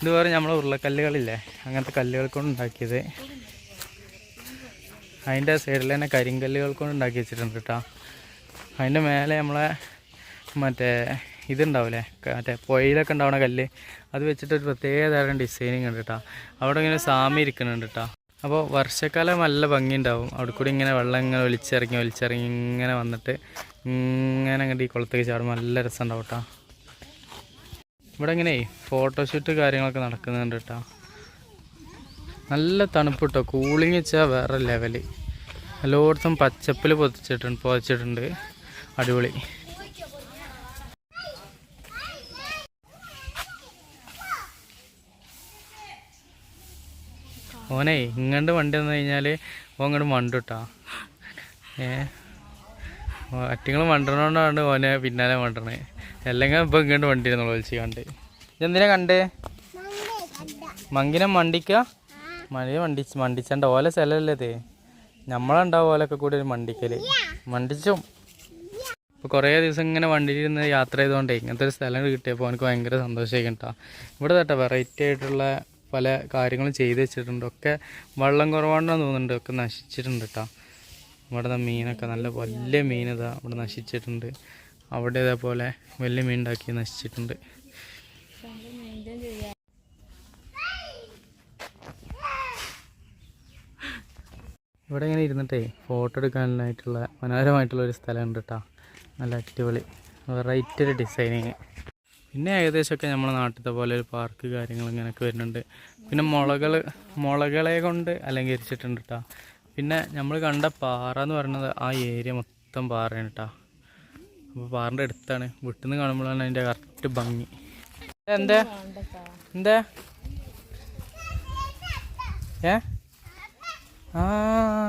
ഇത് വെറും നമ്മളെ ഉരുളക്കല്ലുകളില്ലേ, അങ്ങനത്തെ കല്ലുകൾ കൊണ്ട് ഉണ്ടാക്കിയത്. അതിൻ്റെ സൈഡിൽ തന്നെ കരിങ്കല്ലുകൾ കൊണ്ട് ഉണ്ടാക്കി വെച്ചിട്ടുണ്ട് കേട്ടോ. അതിൻ്റെ മേലെ നമ്മളെ മറ്റേ ഇതുണ്ടാവില്ലേ, മറ്റേ പുഴയിലൊക്കെ ഉണ്ടാവുന്ന കല്ല്, അത് വെച്ചിട്ടൊരു പ്രത്യേക തരം ഡിസൈനിങ് ഉണ്ട് കേട്ടോ. അവിടെ ഇങ്ങനെ സാമി ഇരിക്കുന്നുണ്ട് കേട്ടോ. അപ്പോൾ വർഷക്കാലം നല്ല ഭംഗിയുണ്ടാവും. അവിടെ കൂടി ഇങ്ങനെ വെള്ളം ഇങ്ങനെ ഒലിച്ചിറങ്ങി ഇങ്ങനെ വന്നിട്ട് ഇങ്ങനെ അങ്ങോട്ട് ഈ കുളത്തേക്ക് ചാടുമ്പോൾ നല്ല രസം ഉണ്ടാവും കേട്ടോ. ഇവിടെ ഇങ്ങനെ ഫോട്ടോഷൂട്ട് കാര്യങ്ങളൊക്കെ നടക്കുന്നുണ്ട് കേട്ടോ. നല്ല തണുപ്പ് കേട്ടോ, കൂളിങ് വെച്ചാൽ വേറെ ലെവല്. എല്ലായിടത്തും പച്ചപ്പിൽ പൊതിച്ചിട്ടുണ്ട്, അടിപൊളി. ഓനെ ഇങ്ങോട്ട് വണ്ടി വന്നു കഴിഞ്ഞാൽ ഓൻ ഇങ്ങോട്ട് മണ്ടു കേട്ടോ. അറ്റിങ്ങൾ മണ്ടണോണ്ടാണ് ഓനെ പിന്നാലെ മണ്ടണേ, അല്ലെങ്കിൽ ഇപ്പം ഇങ്ങോട്ട് വണ്ടി ഇരുന്നോളൂ വിളിച്ച് കണ്ട്. ഇതെന്തിനാ കണ്ടേ? മങ്കിനെ മണ്ടിക്കുക, മണ്ടിച്ചണ്ട ഓല സ്ഥലമല്ലേ ഇത്, നമ്മളുണ്ടാവും ഓലൊക്കെ കൂടി ഒരു മണ്ടിച്ചും. ഇപ്പോൾ കുറേ ദിവസം ഇങ്ങനെ വണ്ടിയിലിരുന്ന് യാത്ര ചെയ്തുകൊണ്ടേ ഇങ്ങനത്തെ ഒരു സ്ഥലം കിട്ടിയപ്പോൾ എനിക്ക് ഭയങ്കര സന്തോഷമായി കേട്ടോ. ഇവിടെ കേട്ടോ വെറൈറ്റി ആയിട്ടുള്ള പല കാര്യങ്ങളും ചെയ്ത് വെച്ചിട്ടുണ്ട്. ഒക്കെ വെള്ളം കുറവാണെന്ന് തോന്നുന്നുണ്ട്, ഒക്കെ നശിച്ചിട്ടുണ്ട് കേട്ടോ. ഇവിടെ മീനൊക്കെ നല്ല വലിയ മീൻ ഇതാ ഇവിടെ നശിച്ചിട്ടുണ്ട്. അവിടെ ഇതേപോലെ വലിയ മീൻ ഉണ്ടാക്കി നശിച്ചിട്ടുണ്ട്. ഇവിടെ ഇങ്ങനെ ഇരുന്നിട്ടേ ഫോട്ടോ എടുക്കാനായിട്ടുള്ള മനോഹരമായിട്ടുള്ള ഒരു സ്ഥലമുണ്ട് കേട്ടോ. നല്ല അടിപൊളി വെറൈറ്റി ഒരു ഡിസൈനിങ്. പിന്നെ ഏകദേശമൊക്കെ നമ്മുടെ നാട്ടിലത്തെ പോലെ ഒരു പാർക്ക് കാര്യങ്ങൾ ഇങ്ങനെയൊക്കെ വരുന്നുണ്ട്. പിന്നെ മുളകളെ കൊണ്ട് അലങ്കരിച്ചിട്ടുണ്ട് കേട്ടോ. പിന്നെ നമ്മൾ കണ്ട പാറ എന്ന് പറയുന്നത് ആ ഏരിയ മൊത്തം പാറയാണ് കേട്ടോ. അപ്പോൾ പാറിൻ്റെ അടുത്താണ്, വീട്ടിൽ നിന്ന് കാണുമ്പോഴാണ് അതിൻ്റെ കറക്റ്റ് ഭംഗി. എന്താ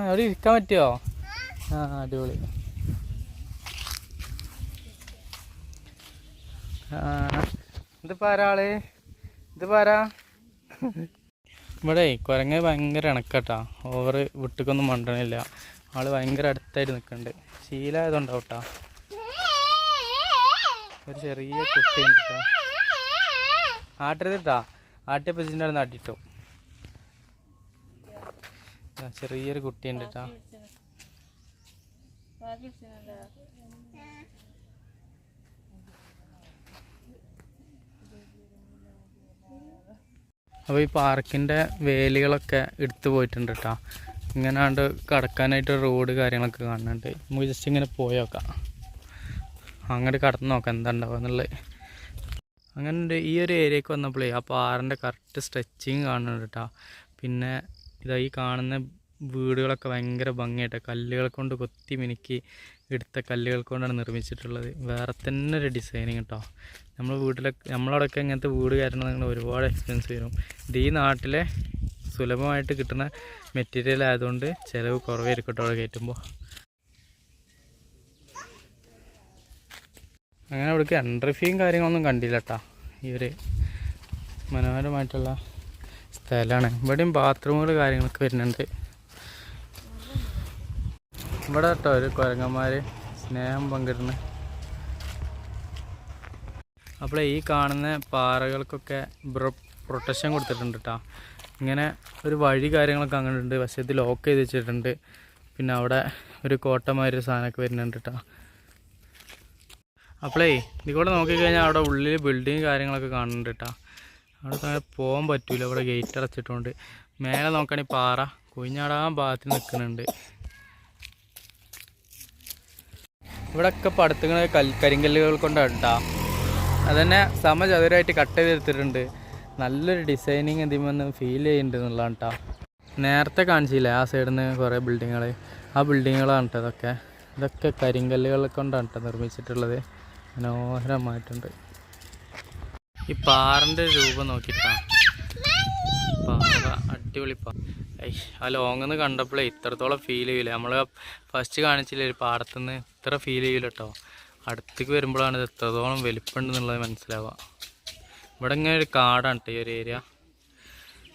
അവിടെ ഇരിക്കാൻ പറ്റുമോ? അടിപൊളി. ഇതിപ്പോൾ ആരാള്? ഇതിപ്പോൾ ആരാ? ഇവിടെ കുരങ്ങ് ഭയങ്കര ഇണക്കട്ടാ, ഓവർ വിട്ടിക്കൊന്നും മണ്ടണില്ല. ആള് ഭയങ്കര അടുത്തായിട്ട് നിൽക്കുന്നുണ്ട്, ശീലമായതുകൊണ്ടാവും കേട്ടോ. ഒരു ചെറിയ കുട്ടിയുണ്ട് കേട്ടോ. ആട്ടരുതിട്ടാ, ആട്ടിയ പച്ചിൻ്റെ അവിടെ നാട്ടിട്ടോ. ചെറിയൊരു കുട്ടിയുണ്ട് കേട്ടോ. അപ്പോൾ ഈ പാർക്കിൻ്റെ വേലികളൊക്കെ എടുത്തു പോയിട്ടുണ്ട് കേട്ടോ. ഇങ്ങനാണ്ട് കടക്കാനായിട്ട് റോഡ് കാര്യങ്ങളൊക്കെ കാണുന്നുണ്ട്. നമുക്ക് ജസ്റ്റ് ഇങ്ങനെ പോയി നോക്കാം, അങ്ങോട്ട് കടന്ന് നോക്കാം എന്താ ഉണ്ടാവുക എന്നുള്ളത്. അങ്ങനെ ഈ ഒരു ഏരിയക്ക് വന്നപ്പോഴേ ആ പാറിൻ്റെ കറക്റ്റ് സ്ട്രെച്ചിങ് കാണുന്നുണ്ട് കേട്ടോ. പിന്നെ ഇതാ ഈ കാണുന്ന വീടുകളൊക്കെ ഭയങ്കര ഭംഗിയായിട്ട് കല്ലുകൾ കൊണ്ട് കൊത്തി മിനുക്കി എടുത്ത കല്ലുകൾ കൊണ്ടാണ് നിർമ്മിച്ചിട്ടുള്ളത്. വേറെ തന്നെ ഒരു ഡിസൈനിങ് കേട്ടോ. നമ്മളവിടെയൊക്കെ ഇങ്ങനത്തെ വീട് കയറണമെങ്കിൽ ഒരുപാട് എക്സ്പെൻസ് വരും. ഇത് ഈ നാട്ടിലെ സുലഭമായിട്ട് കിട്ടുന്ന മെറ്റീരിയൽ ആയതുകൊണ്ട് ചിലവ് കുറവായിരിക്കും കേട്ടോ അവിടെ കയറ്റുമ്പോൾ. അങ്ങനെ അവിടേക്ക് എൻട്രി ഫീയും കാര്യങ്ങളൊന്നും കണ്ടില്ല കേട്ടോ. ഈ ഒരു മനോഹരമായിട്ടുള്ള സ്ഥലമാണ്. ഇവിടെയും ബാത്റൂമുകൾ കാര്യങ്ങളൊക്കെ വരുന്നുണ്ട്. ഇവിടെ കേട്ടോ ഒരു കുരങ്ങന്മാർ സ്നേഹം പങ്കിടുന്നു. അപ്പോൾ ഈ കാണുന്ന പാറകൾക്കൊക്കെ പ്രൊട്ടക്ഷൻ കൊടുത്തിട്ടുണ്ട് കേട്ടോ. ഇങ്ങനെ ഒരു വഴി കാര്യങ്ങളൊക്കെ അങ്ങനെ ഉണ്ട്, പക്ഷേ ഇത് ലോക്ക് ചെയ്ത് വെച്ചിട്ടുണ്ട്. പിന്നെ അവിടെ ഒരു കോട്ടമാതിരി സാധനമൊക്കെ വരുന്നുണ്ട് കേട്ടോ. അപ്പോളേ ഇതികൂടെ നോക്കിക്കഴിഞ്ഞാൽ അവിടെ ഉള്ളിൽ ബിൽഡിങ് കാര്യങ്ങളൊക്കെ കാണുന്നുണ്ട് കേട്ടോ. അവിടെ അങ്ങനെ പോകാൻ പറ്റൂല, ഇവിടെ ഗേറ്റ് അടച്ചിട്ടുണ്ട്. മേലെ നോക്കുകയാണെങ്കിൽ പാറ കുഴിഞ്ഞാടാൻ ഭാഗത്ത് നിൽക്കുന്നുണ്ട്. ഇവിടെയൊക്കെ പടുത്തുകൾ കരിങ്കല്ലുകൾ കൊണ്ടാണ് കേട്ടോ. അതുതന്നെ സമചതുരമായിട്ട് കട്ട് ചെയ്തെടുത്തിട്ടുണ്ട്. നല്ലൊരു ഡിസൈനിങ് എന്തെങ്കിലും ഫീൽ ചെയ്യുന്നുണ്ട് എന്നുള്ളതാണ് കേട്ടോ. നേരത്തെ കാണിച്ചില്ലേ ആ സൈഡിൽ നിന്ന് കുറേ ബിൽഡിങ്ങുകൾ, ആ ബിൽഡിങ്ങുകളാണ് കേട്ടോ ഇതൊക്കെ. ഇതൊക്കെ കരിങ്കല്ലുകൾ കൊണ്ടാണ് കേട്ടോ നിർമ്മിച്ചിട്ടുള്ളത്. മനോഹരമായിട്ടുണ്ട്. ഈ പാറൻ്റെ രൂപം നോക്കിയിട്ടാണ്, പാറ അടിപൊളി ആ ലോങ്ങെന്ന് കണ്ടപ്പോഴേ ഇത്രത്തോളം ഫീൽ ചെയ്യില്ല. നമ്മൾ ഫസ്റ്റ് കാണിച്ചില്ലേ ഒരു പാടത്തുനിന്ന് ഇത്ര ഫീൽ ചെയ്യില്ല കേട്ടോ. അടുത്തേക്ക് വരുമ്പോഴാണ് ഇത് എത്രത്തോളം വലിപ്പമുണ്ടെന്നുള്ളത് മനസ്സിലാവുക. ഇവിടെ ഇങ്ങനെ ഒരു കാടാണ് കേട്ടോ ഈ ഒരു ഏരിയ.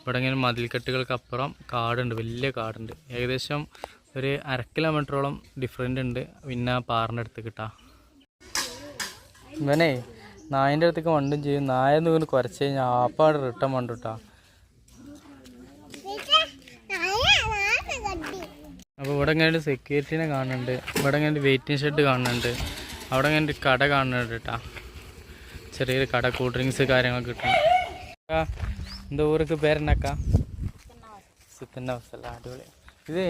ഇവിടെ ഇങ്ങനെ മതിൽക്കെട്ടുകൾക്കപ്പുറം കാടുണ്ട്, വലിയ കാടുണ്ട്. ഏകദേശം ഒരു 1/2 കിലോമീറ്ററോളം ഡിഫറെൻ്റ് ഉണ്ട് പിന്നെ പാറിൻ്റെ അടുത്ത് കിട്ടാ. ഇവനെ നായൻ്റെ അടുത്തേക്ക് വണ്ടും ചെയ്യും. നായ എന്തെങ്കിലും കുറച്ച് കഴിഞ്ഞാൽ ആപ്പാട് റിട്ടേൺ വണ്ടു കേട്ടോ. അപ്പോൾ ഇവിടെ ഇങ്ങനെ ഒരു സെക്യൂരിറ്റീനെ കാണുന്നുണ്ട്, ഇവിടെ ഇങ്ങനെ ഒരു വെയിറ്റിംഗ് ഷെഡ് കാണുന്നുണ്ട്, അവിടെ ഇങ്ങനെ ഒരു കട കാണുന്നുണ്ട് കേട്ടോ. ചെറിയൊരു കട, കൂൾ ഡ്രിങ്ക്സ് കാര്യങ്ങളൊക്കെ കിട്ടണം. இந்த ஊருக்கு பேர் என்னக்கா? சித்தன்னவசல். அடிப்பொலி. இது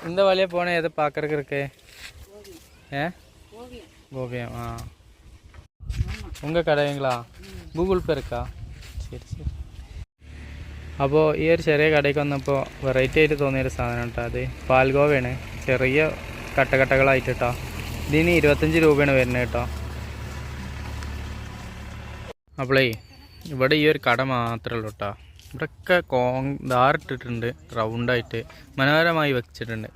இந்த வழியாக போனால் எதை பார்க்குறக்கு இருக்கு? ஓவியம். ஆ, உங்கள் கடைங்களா? ഗൂഗിൾ പേ இருக்கா? ശരി ശരി. അപ്പോൾ ഈ ഒരു ചെറിയ കടയ്ക്ക് വന്നപ്പോൾ വെറൈറ്റി ആയിട്ട് തോന്നിയൊരു സാധനം കേട്ടോ. അത് പാൽഗോവയാണ്, ചെറിയ കട്ടകളായിട്ട് കേട്ടോ. ഇതിന് 25 രൂപയാണ് വരുന്നത് കേട്ടോ. അപ്പോളേ ഇവിടെ ഈ ഒരു കട മാത്രമേ ഉള്ളൂ കേട്ടോ. ഇവിടെയൊക്കെ ധാറിട്ടിട്ടുണ്ട്, റൗണ്ടായിട്ട് മനോഹരമായി വെച്ചിട്ടുണ്ട്.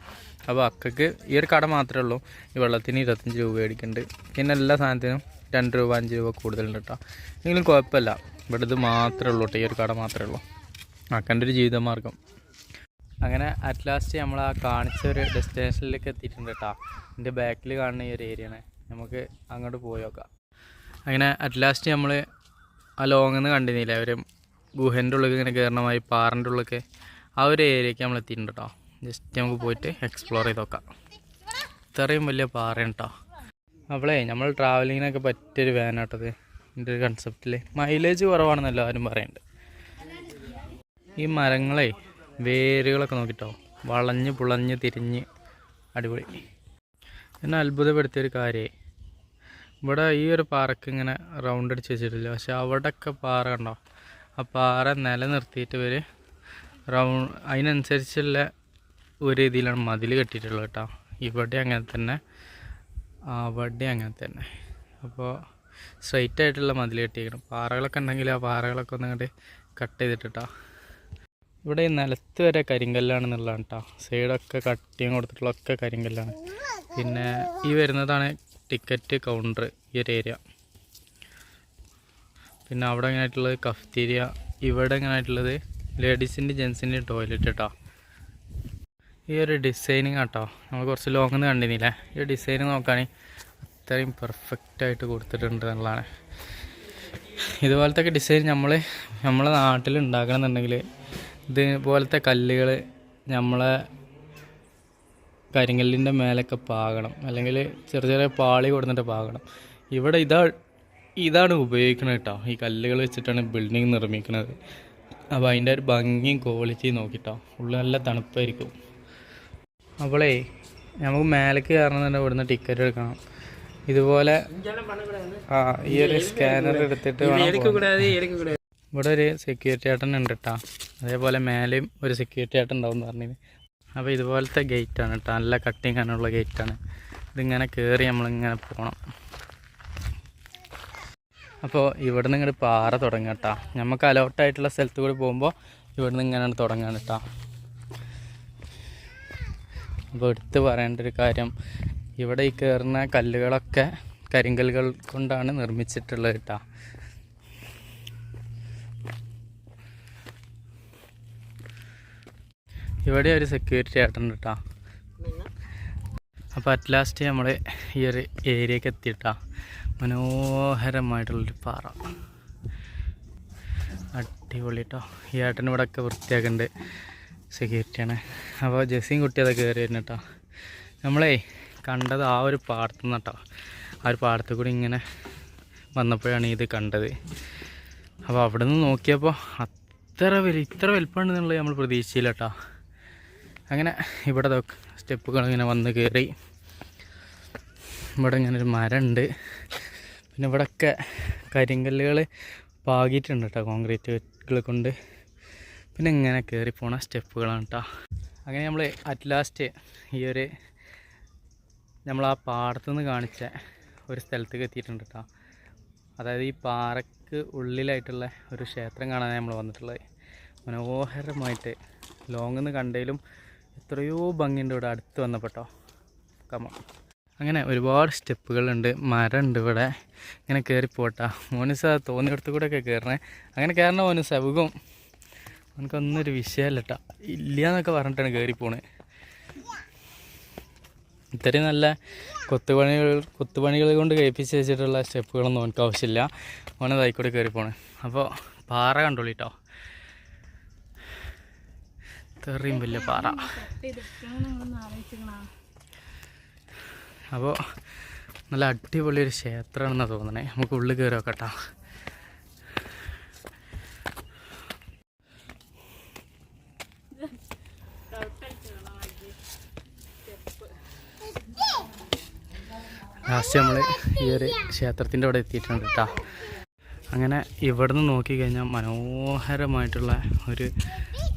അപ്പോൾ അക്കക്ക് ഈ ഒരു കട മാത്രമേ ഉള്ളൂ. ഈ വെള്ളത്തിന് 25 രൂപ മേടിക്കുന്നുണ്ട്. പിന്നെ എല്ലാ സാധനത്തിനും 2 രൂപ 5 രൂപ കൂടുതലുണ്ട് കേട്ടോ. എങ്കിലും കുഴപ്പമില്ല, ഇവിടെ ഇത് മാത്രമേ ഉള്ളൂ കേട്ടോ. ഈ ഒരു കട മാത്രമേ ഉള്ളൂ. അക്കൻ്റെ ഒരു ജീവിതമാർഗം. അങ്ങനെ അറ്റ് ലാസ്റ്റ് നമ്മൾ ആ കാണിച്ച ഒരു ഡെസ്റ്റിനേഷനിലേക്ക് എത്തിയിട്ടുണ്ട് കേട്ടോ. എൻ്റെ ബാക്കിൽ കാണുന്ന ഈ ഒരു ഏരിയയാണ്. നമുക്ക് അങ്ങോട്ട് പോയി നോക്കാം. അങ്ങനെ അറ്റ് ലാസ്റ്റ് നമ്മൾ ആ ലോങ്ങെന്ന് കണ്ടിരുന്നില്ല ഒരു ഗുഹേൻ്റെ ഉള്ളിൽ ഇങ്ങനെ കയറണമായി പാറിൻ്റെ ഉള്ളിലൊക്കെ ആ ഒരു ഏരിയയ്ക്ക് നമ്മൾ എത്തിയിട്ടുണ്ട് കേട്ടോ. ജസ്റ്റ് നമുക്ക് പോയിട്ട് എക്സ്പ്ലോർ ചെയ്ത് നോക്കാം. ഇത്രയും വലിയ പാറയാണ് കേട്ടോ. അപ്പോളേ നമ്മൾ ട്രാവലിങ്ങിനൊക്കെ പറ്റിയൊരു വാനാട്ടത്. എൻ്റെ ഒരു കൺസെപ്റ്റിൽ മൈലേജ് കുറവാണെന്ന് എല്ലാവരും പറയുന്നുണ്ട്. ഈ മരങ്ങളെ വേരുകളൊക്കെ നോക്കിട്ടോ, വളഞ്ഞ് പുളഞ്ഞ് തിരിഞ്ഞ് അടിപൊളി. എന്നെ അത്ഭുതപ്പെടുത്തിയൊരു കാര്യമേ, ഇവിടെ ഈ ഒരു പാറക്ക് ഇങ്ങനെ റൗണ്ട് അടിച്ച് വെച്ചിട്ടില്ല, പക്ഷെ അവിടെയൊക്കെ പാറ കണ്ടോ. ആ പാറ നിലനിർത്തിയിട്ട് ഇവർ അതിനനുസരിച്ചുള്ള ഒരു രീതിയിലാണ് മതിൽ കെട്ടിയിട്ടുള്ളത് കേട്ടോ. ഇവിടെ അങ്ങനെ തന്നെ, അവിടെ അങ്ങനെ തന്നെ. അപ്പോൾ സ്ട്രൈറ്റ് ആയിട്ടുള്ള മതിൽ കെട്ടിയിരിക്കണം. പാറകളൊക്കെ ഉണ്ടെങ്കിൽ ആ പാറകളൊക്കെ ഒന്ന് അങ്ങോട്ട് കട്ട് ചെയ്തിട്ടാ. ഇവിടെ ഈ നിലത്ത് വരെ കരിങ്കല്ലാണെന്നുള്ളതാണ് കേട്ടോ. സൈഡൊക്കെ കട്ടിയും കൊടുത്തിട്ടുള്ളതൊക്കെ കരിങ്കല്ലാണ്. പിന്നെ ഈ വരുന്നതാണ് ടിക്കറ്റ് കൗണ്ടർ ഈ ഒരു ഏരിയ. പിന്നെ അവിടെ എങ്ങനെ ആയിട്ടുള്ളത് കഫ്റ്റീരിയ. ഇവിടെ എങ്ങനെ ആയിട്ടുള്ളത് ലേഡീസിൻ്റെ ജെൻസിൻ്റെ ടോയ്ലറ്റ് കേട്ടോ. ഈ ഒരു ഡിസൈനിങ് കേട്ടോ നമ്മൾ കുറച്ച് ലോങ്ങെന്ന് കണ്ടിരുന്നില്ലേ. ഈ ഡിസൈനിങ് നോക്കുകയാണെങ്കിൽ അത്രയും പെർഫെക്റ്റായിട്ട് കൊടുത്തിട്ടുണ്ട് എന്നുള്ളതാണ്. ഇതുപോലത്തെ ഡിസൈൻ നമ്മളെ നാട്ടിൽ ഉണ്ടാക്കണമെന്നുണ്ടെങ്കിൽ ഇതുപോലത്തെ കല്ലുകൾ നമ്മളെ കരിങ്കല്ലിൻ്റെ മേലൊക്കെ പാകണം, അല്ലെങ്കിൽ ചെറിയ പാളി കൊടുത്തിട്ട് പാകണം. ഇവിടെ ഇതാണ് ഉപയോഗിക്കുന്നത് കേട്ടോ. ഈ കല്ലുകൾ വെച്ചിട്ടാണ് ബിൽഡിങ് നിർമ്മിക്കുന്നത്. അപ്പോൾ അതിൻ്റെ ഒരു ഭംഗിയും ക്വാളിറ്റിയും നോക്കിട്ടോ. ഉള്ളിൽ നല്ല തണുപ്പായിരിക്കും. അപ്പോളേ നമുക്ക് മേലേക്ക് കയറണമെന്നുണ്ടെങ്കിൽ ഇവിടുന്ന് ടിക്കറ്റ് എടുക്കണം. ഇതുപോലെ ഈ ഒരു സ്കാനർ എടുത്തിട്ട് ഇവിടെ ഒരു സെക്യൂരിറ്റി ഏട്ടൻ ഉണ്ട് കേട്ടോ. അതേപോലെ മേലെയും ഒരു സെക്യൂരിറ്റി ഏട്ടൻ ഉണ്ടാവും എന്ന് പറഞ്ഞത്. അപ്പോൾ ഇതുപോലത്തെ ഗേറ്റാണ് കേട്ടോ, നല്ല കട്ടിങ് ആണുള്ള ഗേറ്റാണ്. ഇതിങ്ങനെ കയറി നമ്മളിങ്ങനെ പോകണം. അപ്പോൾ ഇവിടെ നിന്ന് ഇങ്ങോട്ട് പാറ തുടങ്ങുക കേട്ടോ. നമുക്ക് അലോട്ടായിട്ടുള്ള സ്ഥലത്ത് കൂടി പോകുമ്പോൾ ഇവിടെ നിന്ന് ഇങ്ങനെയാണ് തുടങ്ങുകയാണ് കേട്ടോ. അപ്പോൾ എടുത്ത് പറയേണ്ട ഒരു കാര്യം, ഇവിടെ ഈ കയറുന്ന കല്ലുകളൊക്കെ കരിങ്കല്ലുകൾ കൊണ്ടാണ് നിർമ്മിച്ചിട്ടുള്ളത് കേട്ടോ. ഇവിടെ ഒരു സെക്യൂരിറ്റി ആയിട്ടുണ്ട് കേട്ടോ. അപ്പോൾ അറ്റ് ലാസ്റ്റ് നമ്മൾ ഈ ഒരു ഏരിയക്ക് എത്തിയിട്ടാ. മനോഹരമായിട്ടുള്ളൊരു പാറ, അടിപൊളി കേട്ടോ. ഈ ഏട്ടൻ ഇവിടെ ഒക്കെ വൃത്തിയാക്കുന്നുണ്ട്, സെക്യൂരിറ്റിയാണ്. അപ്പോൾ ജെസ്സിയും കുട്ടി അതൊക്കെ കയറി വരുന്നു കേട്ടോ. നമ്മളെ കണ്ടത് ആ ഒരു പാടത്തു നിന്ന് കേട്ടോ. ആ ഒരു പാടത്ത് കൂടി ഇങ്ങനെ വന്നപ്പോഴാണ് ഇത് കണ്ടത്. അപ്പോൾ അവിടെ നിന്ന് നോക്കിയപ്പോൾ ഇത്ര വലിപ്പമുണ്ടെന്നുള്ളത് നമ്മൾ പ്രതീക്ഷിച്ചില്ല കേട്ടോ. അങ്ങനെ ഇവിടെ സ്റ്റെപ്പുകൾ ഇങ്ങനെ വന്ന് കയറി. ഇവിടെ ഇങ്ങനെ ഒരു മരമുണ്ട്. പിന്നെ ഇവിടെയൊക്കെ കരിങ്കല്ലുകൾ പാകിയിട്ടുണ്ട് കേട്ടോ, കോൺക്രീറ്റുകൾ കൊണ്ട്. പിന്നെ ഇങ്ങനെ കയറി പോണ സ്റ്റെപ്പുകളാണ് കേട്ടോ. അങ്ങനെ നമ്മൾ അറ്റ് ലാസ്റ്റ് ഈ ഒരു നമ്മൾ ആ പാടത്തുനിന്ന് കാണിച്ച ഒരു സ്ഥലത്തേക്ക് എത്തിയിട്ടുണ്ട് കേട്ടോ. അതായത് ഈ പാറയ്ക്ക് ഉള്ളിലായിട്ടുള്ള ഒരു ക്ഷേത്രം കാണാനാണ് നമ്മൾ വന്നിട്ടുള്ളത്. മനോഹരമായിട്ട് ലോങ്ങിൽ നിന്ന് കണ്ടതിലും എത്രയോ ഭംഗിയുണ്ട് ഇവിടെ അടുത്ത് വന്നപ്പെട്ടോ. അങ്ങനെ ഒരുപാട് സ്റ്റെപ്പുകളുണ്ട്, മരമുണ്ട് ഇവിടെ. ഇങ്ങനെ കയറി പോട്ടാ. മോനുസ തോന്നിയെടുത്ത് കൂടെയൊക്കെ കയറണേ. അങ്ങനെ കയറണ മോനുസ വികും. നമുക്കൊന്നൊരു വിഷയമല്ല കേട്ടോ, ഇല്ല എന്നൊക്കെ പറഞ്ഞിട്ടാണ് കയറി പോണത്. ഇത്രയും നല്ല കൊത്തുപണികൾ കൊണ്ട് കഴിപ്പിച്ച് വെച്ചിട്ടുള്ള സ്റ്റെപ്പുകളൊന്നും അവനക്ക് ആവശ്യമില്ല. അവനെ ഇതായിക്കൂടെ കയറി പോണേ. അപ്പോൾ പാറ കണ്ടോളി കേട്ടോ, തെറിയും വലിയ പാറ. അപ്പോൾ നല്ല അടിപൊളിയൊരു ക്ഷേത്രമാണെന്നാണ് തോന്നണേ. നമുക്ക് ഉള്ളിൽ കയറി നോക്കട്ടോ. ലാസ്റ്റ് നമ്മൾ ഈ ഒരു ക്ഷേത്രത്തിൻ്റെ അവിടെ എത്തിയിട്ടുണ്ട് കേട്ടോ. അങ്ങനെ ഇവിടെ നിന്ന് നോക്കിക്കഴിഞ്ഞാൽ മനോഹരമായിട്ടുള്ള ഒരു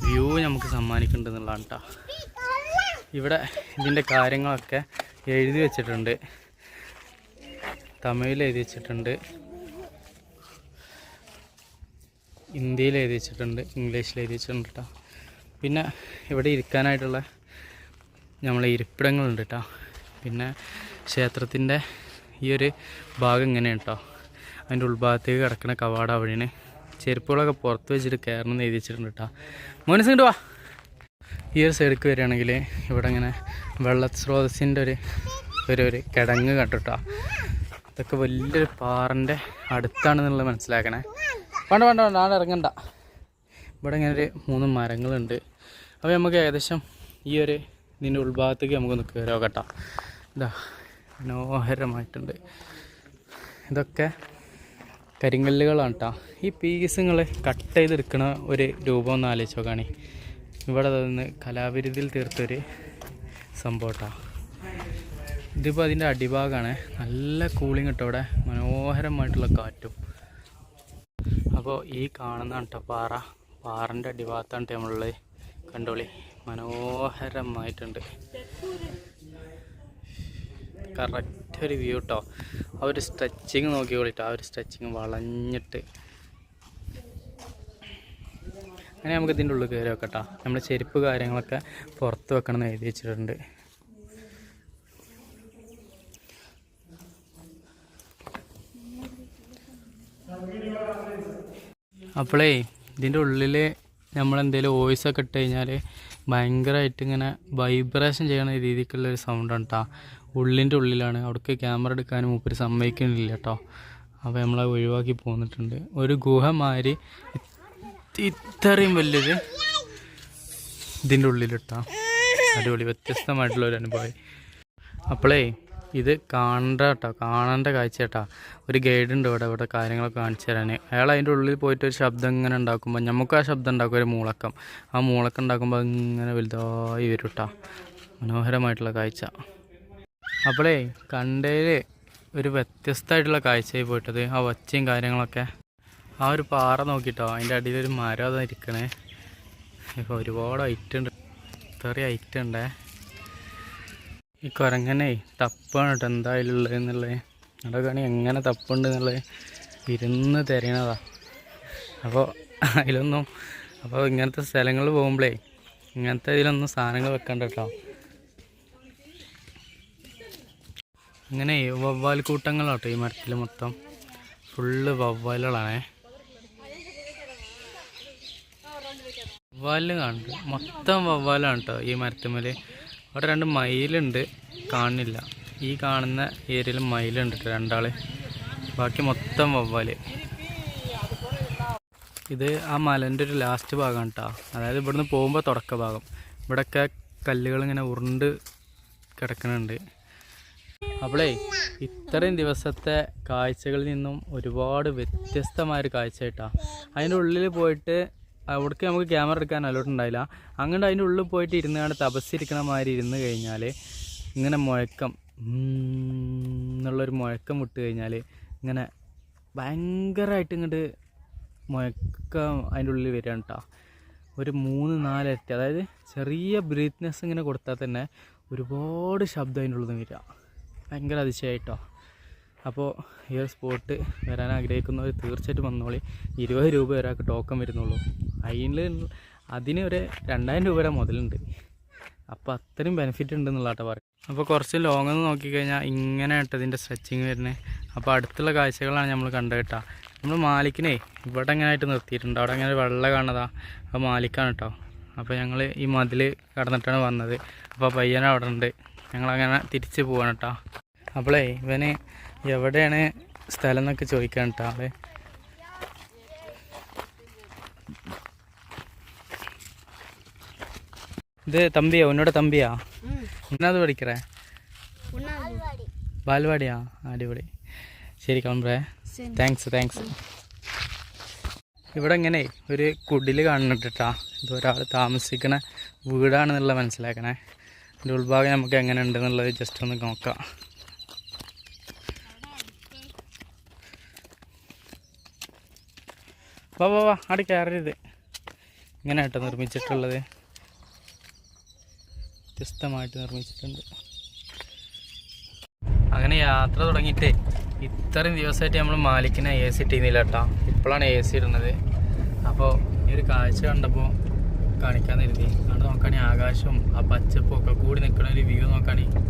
വ്യൂ നമുക്ക് സമ്മാനിക്കുന്നുണ്ടെന്നുള്ളതാണ് കേട്ടോ. ഇവിടെ ഇതിൻ്റെ കാര്യങ്ങളൊക്കെ എഴുതി വെച്ചിട്ടുണ്ട്, തമിഴിൽ എഴുതി വെച്ചിട്ടുണ്ട്, ഹിന്ദിയിൽ എഴുതി വെച്ചിട്ടുണ്ട്, ഇംഗ്ലീഷിൽ എഴുതി വെച്ചിട്ടുണ്ട് കേട്ടോ. പിന്നെ ഇവിടെ ഇരിക്കാനായിട്ടുള്ള നമ്മളെ ഇരിപ്പിടങ്ങളുണ്ട് കേട്ടോ. പിന്നെ ക്ഷേത്രത്തിൻ്റെ ഈ ഒരു ഭാഗം ഇങ്ങനെയാണ് കേട്ടോ. അതിൻ്റെ ഉൾഭാഗത്തേക്ക് കിടക്കുന്ന കവാട വഴിന് ചെരുപ്പുകളൊക്കെ പുറത്ത് വെച്ചിട്ട് കയറണമെന്ന് എഴുതി വെച്ചിട്ടുണ്ട് കേട്ടോ. മോനസ് ഇങ്ങോട്ട് വാ. ഈ ഒരു സൈഡിലേക്ക് വരികയാണെങ്കിൽ ഇവിടെ ഇങ്ങനെ വെള്ള സ്രോതസ്സിൻ്റെ ഒരു കിടങ്ങ് കണ്ടിട്ടോ. ഇതൊക്കെ വലിയൊരു പാറൻ്റെ അടുത്താണെന്നുള്ളത് മനസ്സിലാക്കണേ. വേണ്ട നാളെ ഇറങ്ങണ്ട. ഇവിടെ ഇങ്ങനെ ഒരു 3 മരങ്ങളുണ്ട്. അപ്പോൾ നമുക്ക് ഏകദേശം ഈ ഒരു ഇതിൻ്റെ ഉൾഭാഗത്തേക്ക് നമുക്കൊന്ന് കയറി നോക്കട്ടോ. ഇതാ മനോഹരമായിട്ടുണ്ട്. ഇതൊക്കെ കരിങ്കല്ലുകളാണ് കേട്ടോ. ഈ പീസുകൾ കട്ട് ചെയ്തെടുക്കണ ഒരു രൂപം ഒന്ന് ആലോചിച്ച് നോക്കുകയാണ്. ഇവിടെ നിന്ന് കലാവിരുതിൽ തീർത്തൊരു സംഭവം കേട്ടോ. ഇതിപ്പോൾ അതിൻ്റെ അടിഭാഗമാണ്. നല്ല കൂളിങ് കേട്ടോ ഇവിടെ, മനോഹരമായിട്ടുള്ള കാറ്റും. അപ്പോൾ ഈ കാണുന്നതാണ് കേട്ടോ പാറൻ്റെ അടിഭാഗത്താണ് നമ്മളുള്ളത്. കണ്ടോളി, മനോഹരമായിട്ടുണ്ട്. കറക്റ്റ് ഒരു വ്യൂ കേട്ടോ. ആ ഒരു സ്ട്രെച്ചിങ് നോക്കിക്കോളിട്ടോ, ആ ഒരു സ്ട്രെച്ചിങ് വളഞ്ഞിട്ട്. അങ്ങനെ നമുക്ക് ഇതിൻ്റെ ഉള്ളിൽ കയറി വെക്കട്ടോ. നമ്മൾ ചെരുപ്പ് കാര്യങ്ങളൊക്കെ പുറത്ത് വെക്കണം എന്ന് എഴുതി വെച്ചിട്ടുണ്ട്. അപ്പോളേ ഇതിൻ്റെ ഉള്ളിൽ നമ്മളെന്തെങ്കിലും വോയിസൊക്കെ ഇട്ട് കഴിഞ്ഞാൽ ഭയങ്കരമായിട്ട് ഇങ്ങനെ വൈബ്രേഷൻ ചെയ്യണ രീതിക്കുള്ളൊരു സൗണ്ടാണ് കേട്ടോ. ഉള്ളിൻ്റെ ഉള്ളിലാണ്. അവിടേക്ക് ക്യാമറ എടുക്കാനും മൂപ്പര് സമ്മതിക്കുന്നില്ല കേട്ടോ. അപ്പോൾ നമ്മളത് ഒഴിവാക്കി പോന്നിട്ടുണ്ട്. ഒരു ഗുഹമാതിരി ഇത്രയും വലിയൊരു ഇതിൻ്റെ ഉള്ളിലിട്ടോ. അടിപൊളി വ്യത്യസ്തമായിട്ടുള്ളൊരു അനുഭവം. അപ്പോളേ ഇത് കാണേണ്ട കാഴ്ച കേട്ടോ. ഒരു ഗൈഡ് ഉണ്ട് ഇവിടെ കാര്യങ്ങളൊക്കെ കാണിച്ചു തരാൻ. അയാൾ അതിൻ്റെ ഉള്ളിൽ പോയിട്ട് ഒരു ശബ്ദം ഇങ്ങനെ ഉണ്ടാക്കുമ്പോൾ നമുക്ക് ആ ശബ്ദം ഉണ്ടാക്കും, ഒരു മൂളക്കം. ആ മൂളക്കം ഉണ്ടാക്കുമ്പോൾ ഇങ്ങനെ വലുതായി വരും കേട്ടോ. മനോഹരമായിട്ടുള്ള കാഴ്ച. അപ്പോളേ കണ്ടതിൽ ഒരു വ്യത്യസ്തമായിട്ടുള്ള കാഴ്ചയായി പോയിട്ടത് ആ ഒച്ചയും കാര്യങ്ങളൊക്കെ. ആ ഒരു പാറ നോക്കിട്ടോ, അതിൻ്റെ അടിയിലൊരു മരം അതാ ഇരിക്കണേ. ഇപ്പോൾ ഒരുപാട് ഹൈറ്റ് ഉണ്ട്, ഇത്രയും ഹൈറ്റ് ഉണ്ടേ. ഈ കുരങ്ങനെ ടപ്പാണ് കേട്ടോ എന്തായാലും ഉള്ളത് എന്നുള്ളത്. അതൊക്കെയാണ് എങ്ങനെ തപ്പുണ്ട് എന്നുള്ളത് ഇരുന്ന് തിരയണതാ. അപ്പോൾ ഇങ്ങനത്തെ സ്ഥലങ്ങളിൽ പോകുമ്പോഴേ ഇങ്ങനത്തെ ഇതിലൊന്നും സാധനങ്ങൾ വെക്കണ്ട കേട്ടോ. ഇങ്ങനെ വവ്വാൽ കൂട്ടങ്ങളാട്ടോ ഈ മരത്തിൽ മൊത്തം ഫുള്ള് വവ്വാലുകളാണേ. വവ്വാല് കാണുന്നുണ്ട്, മൊത്തം വവ്വാലാണ് കേട്ടോ ഈ മരത്തുമ്മൽ. അവിടെ 2 മയിലുണ്ട്, കാണുന്നില്ല. ഈ കാണുന്ന ഏരിയയിൽ മയിലുണ്ട് കേട്ടോ 2 ആൾ. ബാക്കി മൊത്തം വവ്വാല്. ഇത് ആ മലൻ്റെ ഒരു ലാസ്റ്റ് ഭാഗമാണ് കേട്ടോ. അതായത് ഇവിടുന്ന് പോകുമ്പോൾ തുടക്ക ഭാഗം. ഇവിടെയൊക്കെ കല്ലുകൾ ഇങ്ങനെ ഉരുണ്ട് കിടക്കുന്നുണ്ട്. അപ്പോളേ ഇത്രയും ദിവസത്തെ കാഴ്ചകളിൽ നിന്നും ഒരുപാട് വ്യത്യസ്തമായൊരു കാഴ്ച കേട്ടോ. അതിൻ്റെ ഉള്ളിൽ പോയിട്ട് അവിടേക്ക് നമുക്ക് ക്യാമറ എടുക്കാൻ അലോട്ടുണ്ടായില്ല. അങ്ങനെ അതിൻ്റെ ഉള്ളിൽ പോയിട്ട് ഇരുന്നാണ്ട് തപസ്സിരിക്കണ മാതിരി ഇരുന്ന് കഴിഞ്ഞാൽ ഇങ്ങനെ മുഴക്കം എന്നുള്ളൊരു മുഴക്കം വിട്ട് കഴിഞ്ഞാൽ ഇങ്ങനെ ഭയങ്കരമായിട്ട് ഇങ്ങോട്ട് മുഴക്കം അതിൻ്റെ ഉള്ളിൽ വരികയാണ് കേട്ടോ. ഒരു 3-4 ഇരട്ടി, അതായത് ചെറിയ ബ്രീത്ത്നെസ് ഇങ്ങനെ കൊടുത്താൽ തന്നെ ഒരുപാട് ശബ്ദം അതിൻ്റെ ഉള്ളിൽ നിന്ന് വരിക. ഭയങ്കര അതിശയമായിട്ടോ. അപ്പോൾ ഈ ഒരു സ്പോട്ട് വരാൻ ആഗ്രഹിക്കുന്നവർ തീർച്ചയായിട്ടും വന്നോളി. 20 രൂപ ഒരാൾക്ക് ടോക്കൺ വരുന്നുള്ളൂ. അതിന് ഒരു 2000 രൂപ വരെ മുതലുണ്ട്. അപ്പോൾ അത്രയും ബെനിഫിറ്റ് ഉണ്ടെന്നുള്ളതാട്ടോ പറയും. അപ്പോൾ കുറച്ച് ലോങ് എന്ന് നോക്കിക്കഴിഞ്ഞാൽ ഇങ്ങനെ ആയിട്ട് ഇതിൻ്റെ സ്ട്രെച്ചിങ് വരുന്നത്. അപ്പോൾ അടുത്തുള്ള കാഴ്ചകളാണ് നമ്മൾ കണ്ടത് കേട്ടോ. നമ്മൾ മാലിക്കിനെ ഇവിടെ എങ്ങനെ ആയിട്ട് നിർത്തിയിട്ടുണ്ട്. അവിടെ അങ്ങനെ വെള്ളം കാണുന്നതാ, അപ്പോൾ മാലിക്കാണ് കേട്ടോ. അപ്പോൾ ഞങ്ങൾ ഈ മതിൽ കടന്നിട്ടാണ് വന്നത്. അപ്പോൾ പയ്യൻ അവിടെ ഉണ്ട്. ഞങ്ങളങ്ങനെ തിരിച്ച് പോവാണ് കേട്ടോ. അപ്പോളേ ഇവന് എവിടെയാണ് സ്ഥലം എന്നൊക്കെ ചോദിക്കാൻ കേട്ടോ ആള്. ഇത് തമ്പിയാ, ഉന്നോட തമ്പിയാ? എന്നാത് പഠിക്കറേ? ബാൽവാടിയാ? അടിപൊളി. ശരി കിളമ്പേ, താങ്ക്സ്. ഇവിടെ ഇങ്ങനെ ഒരു കുടിൽ കാണുന്നുണ്ട് കേട്ടോ. ഇത് ഒരാൾ താമസിക്കണ വീടാണെന്നുള്ള മനസ്സിലാക്കണേ. ഇതിൻ്റെ ഉൾഭാഗം നമുക്ക് എങ്ങനെ ഉണ്ടെന്നുള്ളത് ജസ്റ്റ് ഒന്ന് നോക്കാം. വാ അവിടെ കയറരുത്. ഇങ്ങനെ കേട്ടോ നിർമ്മിച്ചിട്ടുള്ളത്, വ്യത്യസ്തമായിട്ട് നിർമ്മിച്ചിട്ടുണ്ട്. അങ്ങനെ യാത്ര തുടങ്ങിയിട്ടേ ഇത്രയും ദിവസമായിട്ട് നമ്മൾ മാലിക്കിനെ AC ഇട്ടിരുന്നില്ല കേട്ടോ. ഇപ്പോഴാണ് AC ഇടുന്നത്. അപ്പോൾ ഈ ഒരു കാഴ്ച കണ്ടപ്പോൾ കാണിക്കാൻ കരുതി. അവിടെ നോക്കുകയാണെങ്കിൽ ആകാശവും ആ പച്ചപ്പും ഒക്കെ കൂടി നിൽക്കുന്ന ഒരു വ്യൂ നോക്കുകയാണെങ്കിൽ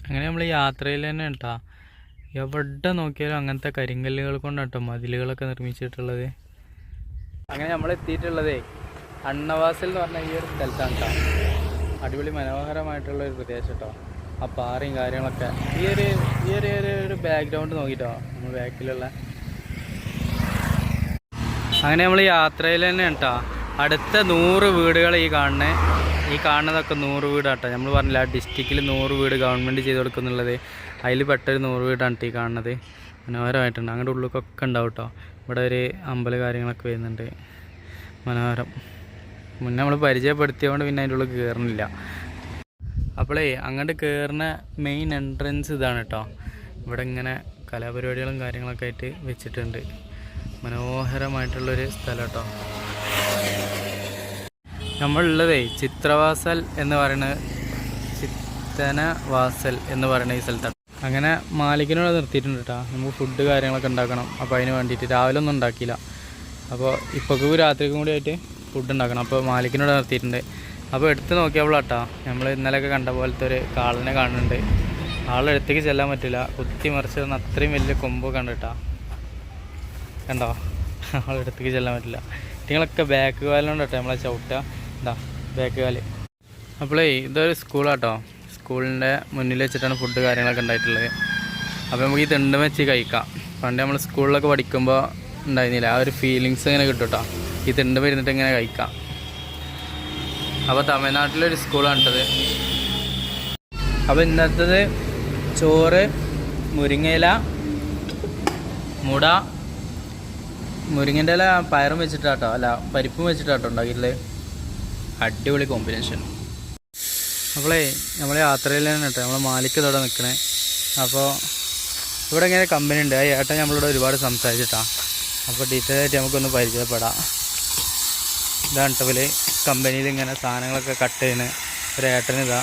അങ്ങനെ നമ്മൾ യാത്രയിൽ തന്നെ കേട്ടോ. എവിടെ നോക്കിയാലും അങ്ങനത്തെ കരിങ്കല്ലുകൾ കൊണ്ടാണ് കേട്ടോ മതിലുകളൊക്കെ നിർമ്മിച്ചിട്ടുള്ളത്. അങ്ങനെ നമ്മൾ എത്തിയിട്ടുള്ളതേ അണ്ണവാസൽ എന്ന് പറഞ്ഞ ഈ ഒരു സ്ഥലത്താണ് കേട്ടോ. അടിപൊളി മനോഹരമായിട്ടുള്ള ഒരു പ്രദേശം കേട്ടോ. ആ പാറയും കാര്യങ്ങളൊക്കെ ഈ ഒരു ബാക്ക്ഗ്രൗണ്ട് നോക്കിട്ടോ നമ്മൾ ബാക്കിലുള്ള. അങ്ങനെ നമ്മൾ യാത്രയിൽ തന്നെ കേട്ടോ. അടുത്ത 100 വീടുകൾ ഈ കാണുന്നതൊക്കെ 100 വീടാട്ടോ. നമ്മൾ പറഞ്ഞില്ല ആ ഡിസ്ട്രിക്റ്റിൽ 100 വീട് ഗവൺമെൻറ് ചെയ്ത് കൊടുക്കുന്നുള്ളത്. അതിൽ പെട്ടൊരു 100 വീടാണ് ഈ കാണുന്നത്. മനോഹരമായിട്ടുണ്ട്. അങ്ങോട്ട് ഉള്ളിലൊക്കെ ഉണ്ടാവും കേട്ടോ. ഇവിടെ ഒരു അമ്പലം കാര്യങ്ങളൊക്കെ വരുന്നുണ്ട്. മനോഹരം. മുന്നേ നമ്മൾ പരിചയപ്പെടുത്തിയതുകൊണ്ട് പിന്നെ അതിൻ്റെ ഉള്ളിൽ കയറുന്നില്ല. അപ്പോളേ അങ്ങോട്ട് കയറുന്ന മെയിൻ എൻട്രൻസ് ഇതാണ് കേട്ടോ. ഇവിടെ ഇങ്ങനെ കലാപരിപാടികളും കാര്യങ്ങളൊക്കെ ആയിട്ട് വെച്ചിട്ടുണ്ട്. മനോഹരമായിട്ടുള്ളൊരു സ്ഥലം കേട്ടോ. നമ്മളുള്ളതേ ചിത്രവാസൽ എന്ന് പറയുന്നത് ചിത്തനവാസൽ എന്ന് പറയുന്ന ഈ സ്ഥലത്താണ്. അങ്ങനെ മാലിക്കിനോട് നിർത്തിയിട്ടുണ്ട് കേട്ടോ. നമുക്ക് ഫുഡ് കാര്യങ്ങളൊക്കെ ഉണ്ടാക്കണം. അപ്പോൾ അതിന് വേണ്ടിയിട്ട് രാവിലെ ഒന്നും ഉണ്ടാക്കിയില്ല. അപ്പോൾ ഇപ്പോഴേക്കും രാത്രിക്കും കൂടി ആയിട്ട് ഫുഡ് ഉണ്ടാക്കണം. അപ്പോൾ മാലിക്കിനോട് നിർത്തിയിട്ടുണ്ട്. അപ്പോൾ എടുത്ത് നോക്കിയപ്പോഴാട്ടോ നമ്മൾ ഇന്നലെയൊക്കെ കണ്ട പോലത്തെ ഒരു കാളിനെ കാണുന്നുണ്ട്. ആളെടുത്തേക്ക് ചെല്ലാൻ പറ്റില്ല. കുത്തി മറിച്ചിരുന്ന അത്രയും വലിയ കൊമ്പ് കണ്ടിട്ടാ. കണ്ടോ? ആളെടുത്തേക്ക് ചെല്ലാൻ പറ്റില്ല. നിങ്ങളൊക്കെ ബാക്ക് കാലിനോണ്ട് കേട്ടോ നമ്മളെ ചവിട്ടുക. എന്താ ബാക്ക് കാല്. അപ്പോളേ ഇതൊരു സ്കൂളാട്ടോ. സ്കൂളിൻ്റെ മുന്നിൽ വെച്ചിട്ടാണ് ഫുഡ് കാര്യങ്ങളൊക്കെ ഉണ്ടായിട്ടുള്ളത്. അപ്പോൾ നമുക്ക് ഈ തിണ്ടും വെച്ച് കഴിക്കാം. പണ്ട് നമ്മൾ സ്കൂളിലൊക്കെ പഠിക്കുമ്പോൾ ഉണ്ടായിരുന്നില്ല ആ ഒരു ഫീലിങ്സ് ഇങ്ങനെ കിട്ടും കേട്ടോ. ഈ തിണ്ട് വരുന്നിട്ട് ഇങ്ങനെ കഴിക്കാം. അപ്പോൾ തമിഴ്നാട്ടിലൊരു സ്കൂളാണ് കേട്ടത്. അപ്പോൾ ഇന്നത്തത് ചോറ്, മുരിങ്ങയില, മുട, മുരിങ്ങൻ്റെ ഇല പയറും വെച്ചിട്ടാട്ടോ, അല്ല പരിപ്പും വെച്ചിട്ടാട്ടോ ഉണ്ടാക്കിയിട്ടുള്ളത്. അടിപൊളി കോമ്പിനേഷൻ. അപ്പോളേ നമ്മൾ യാത്രയിൽ തന്നെ കേട്ടോ നമ്മൾ മാലിക്ക് ഇവിടെ നിൽക്കണേ. അപ്പോൾ ഇവിടെ ഇങ്ങനെ കമ്പനി ഉണ്ട്. ആ ഏട്ടൻ നമ്മളിവിടെ ഒരുപാട് സംസാരിച്ചിട്ടാ. അപ്പോൾ ഡീറ്റെയിൽ ആയിട്ട് നമുക്കൊന്ന് പരിചയപ്പെടാം. ഇതാണ് കേട്ടോ കമ്പനിയിൽ ഇങ്ങനെ സാധനങ്ങളൊക്കെ കട്ട് ചെയ്യുന്ന ഒരു ഏട്ടനിതാ.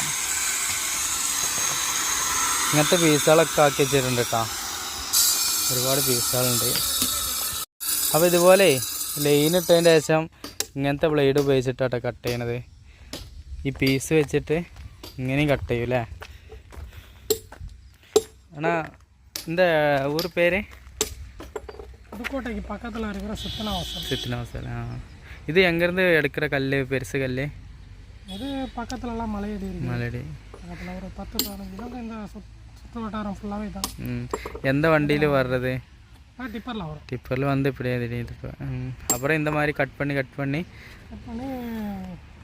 ഇങ്ങനത്തെ പീസുകളൊക്കെ ആക്കി വെച്ചിട്ടുണ്ട് കേട്ടോ. ഒരുപാട് പീസുകളുണ്ട്. അപ്പോൾ ഇതുപോലെ ലൈൻ ഇട്ടതിൻ്റെ ശേഷം ഇങ്ങനത്തെ ബ്ലേഡ് ഉപയോഗിച്ചിട്ടാട്ടോ കട്ട് ചെയ്യണത്. ഈ പീസ് വെച്ചിട്ട് ഇങ്ങനെയും കട്ട് ചെയ്യും അല്ലേ? അണ്ണാ இந்த ஊர் பேர்? புதுக்கோட்டைக்கு பக்கத்தில் இருக்கிற சித்தனவாசல். இது எங்கேருந்து எடுக்கிற கல், பெருசு கல்? இது பக்கத்துலலாம் மலையடி மலையடி பக்கத்தில் ஒரு 10-15 கிலோமீட்டர் இந்த சுற்று வட்டாரம் ஃபுல்லாகவே தான். எந்த வண்டியில் வர்றது? டிப்பரில் வரும். டிப்பரில் வந்து இப்படியே திடீர்னு அப்புறம் இந்த மாதிரி கட் பண்ணி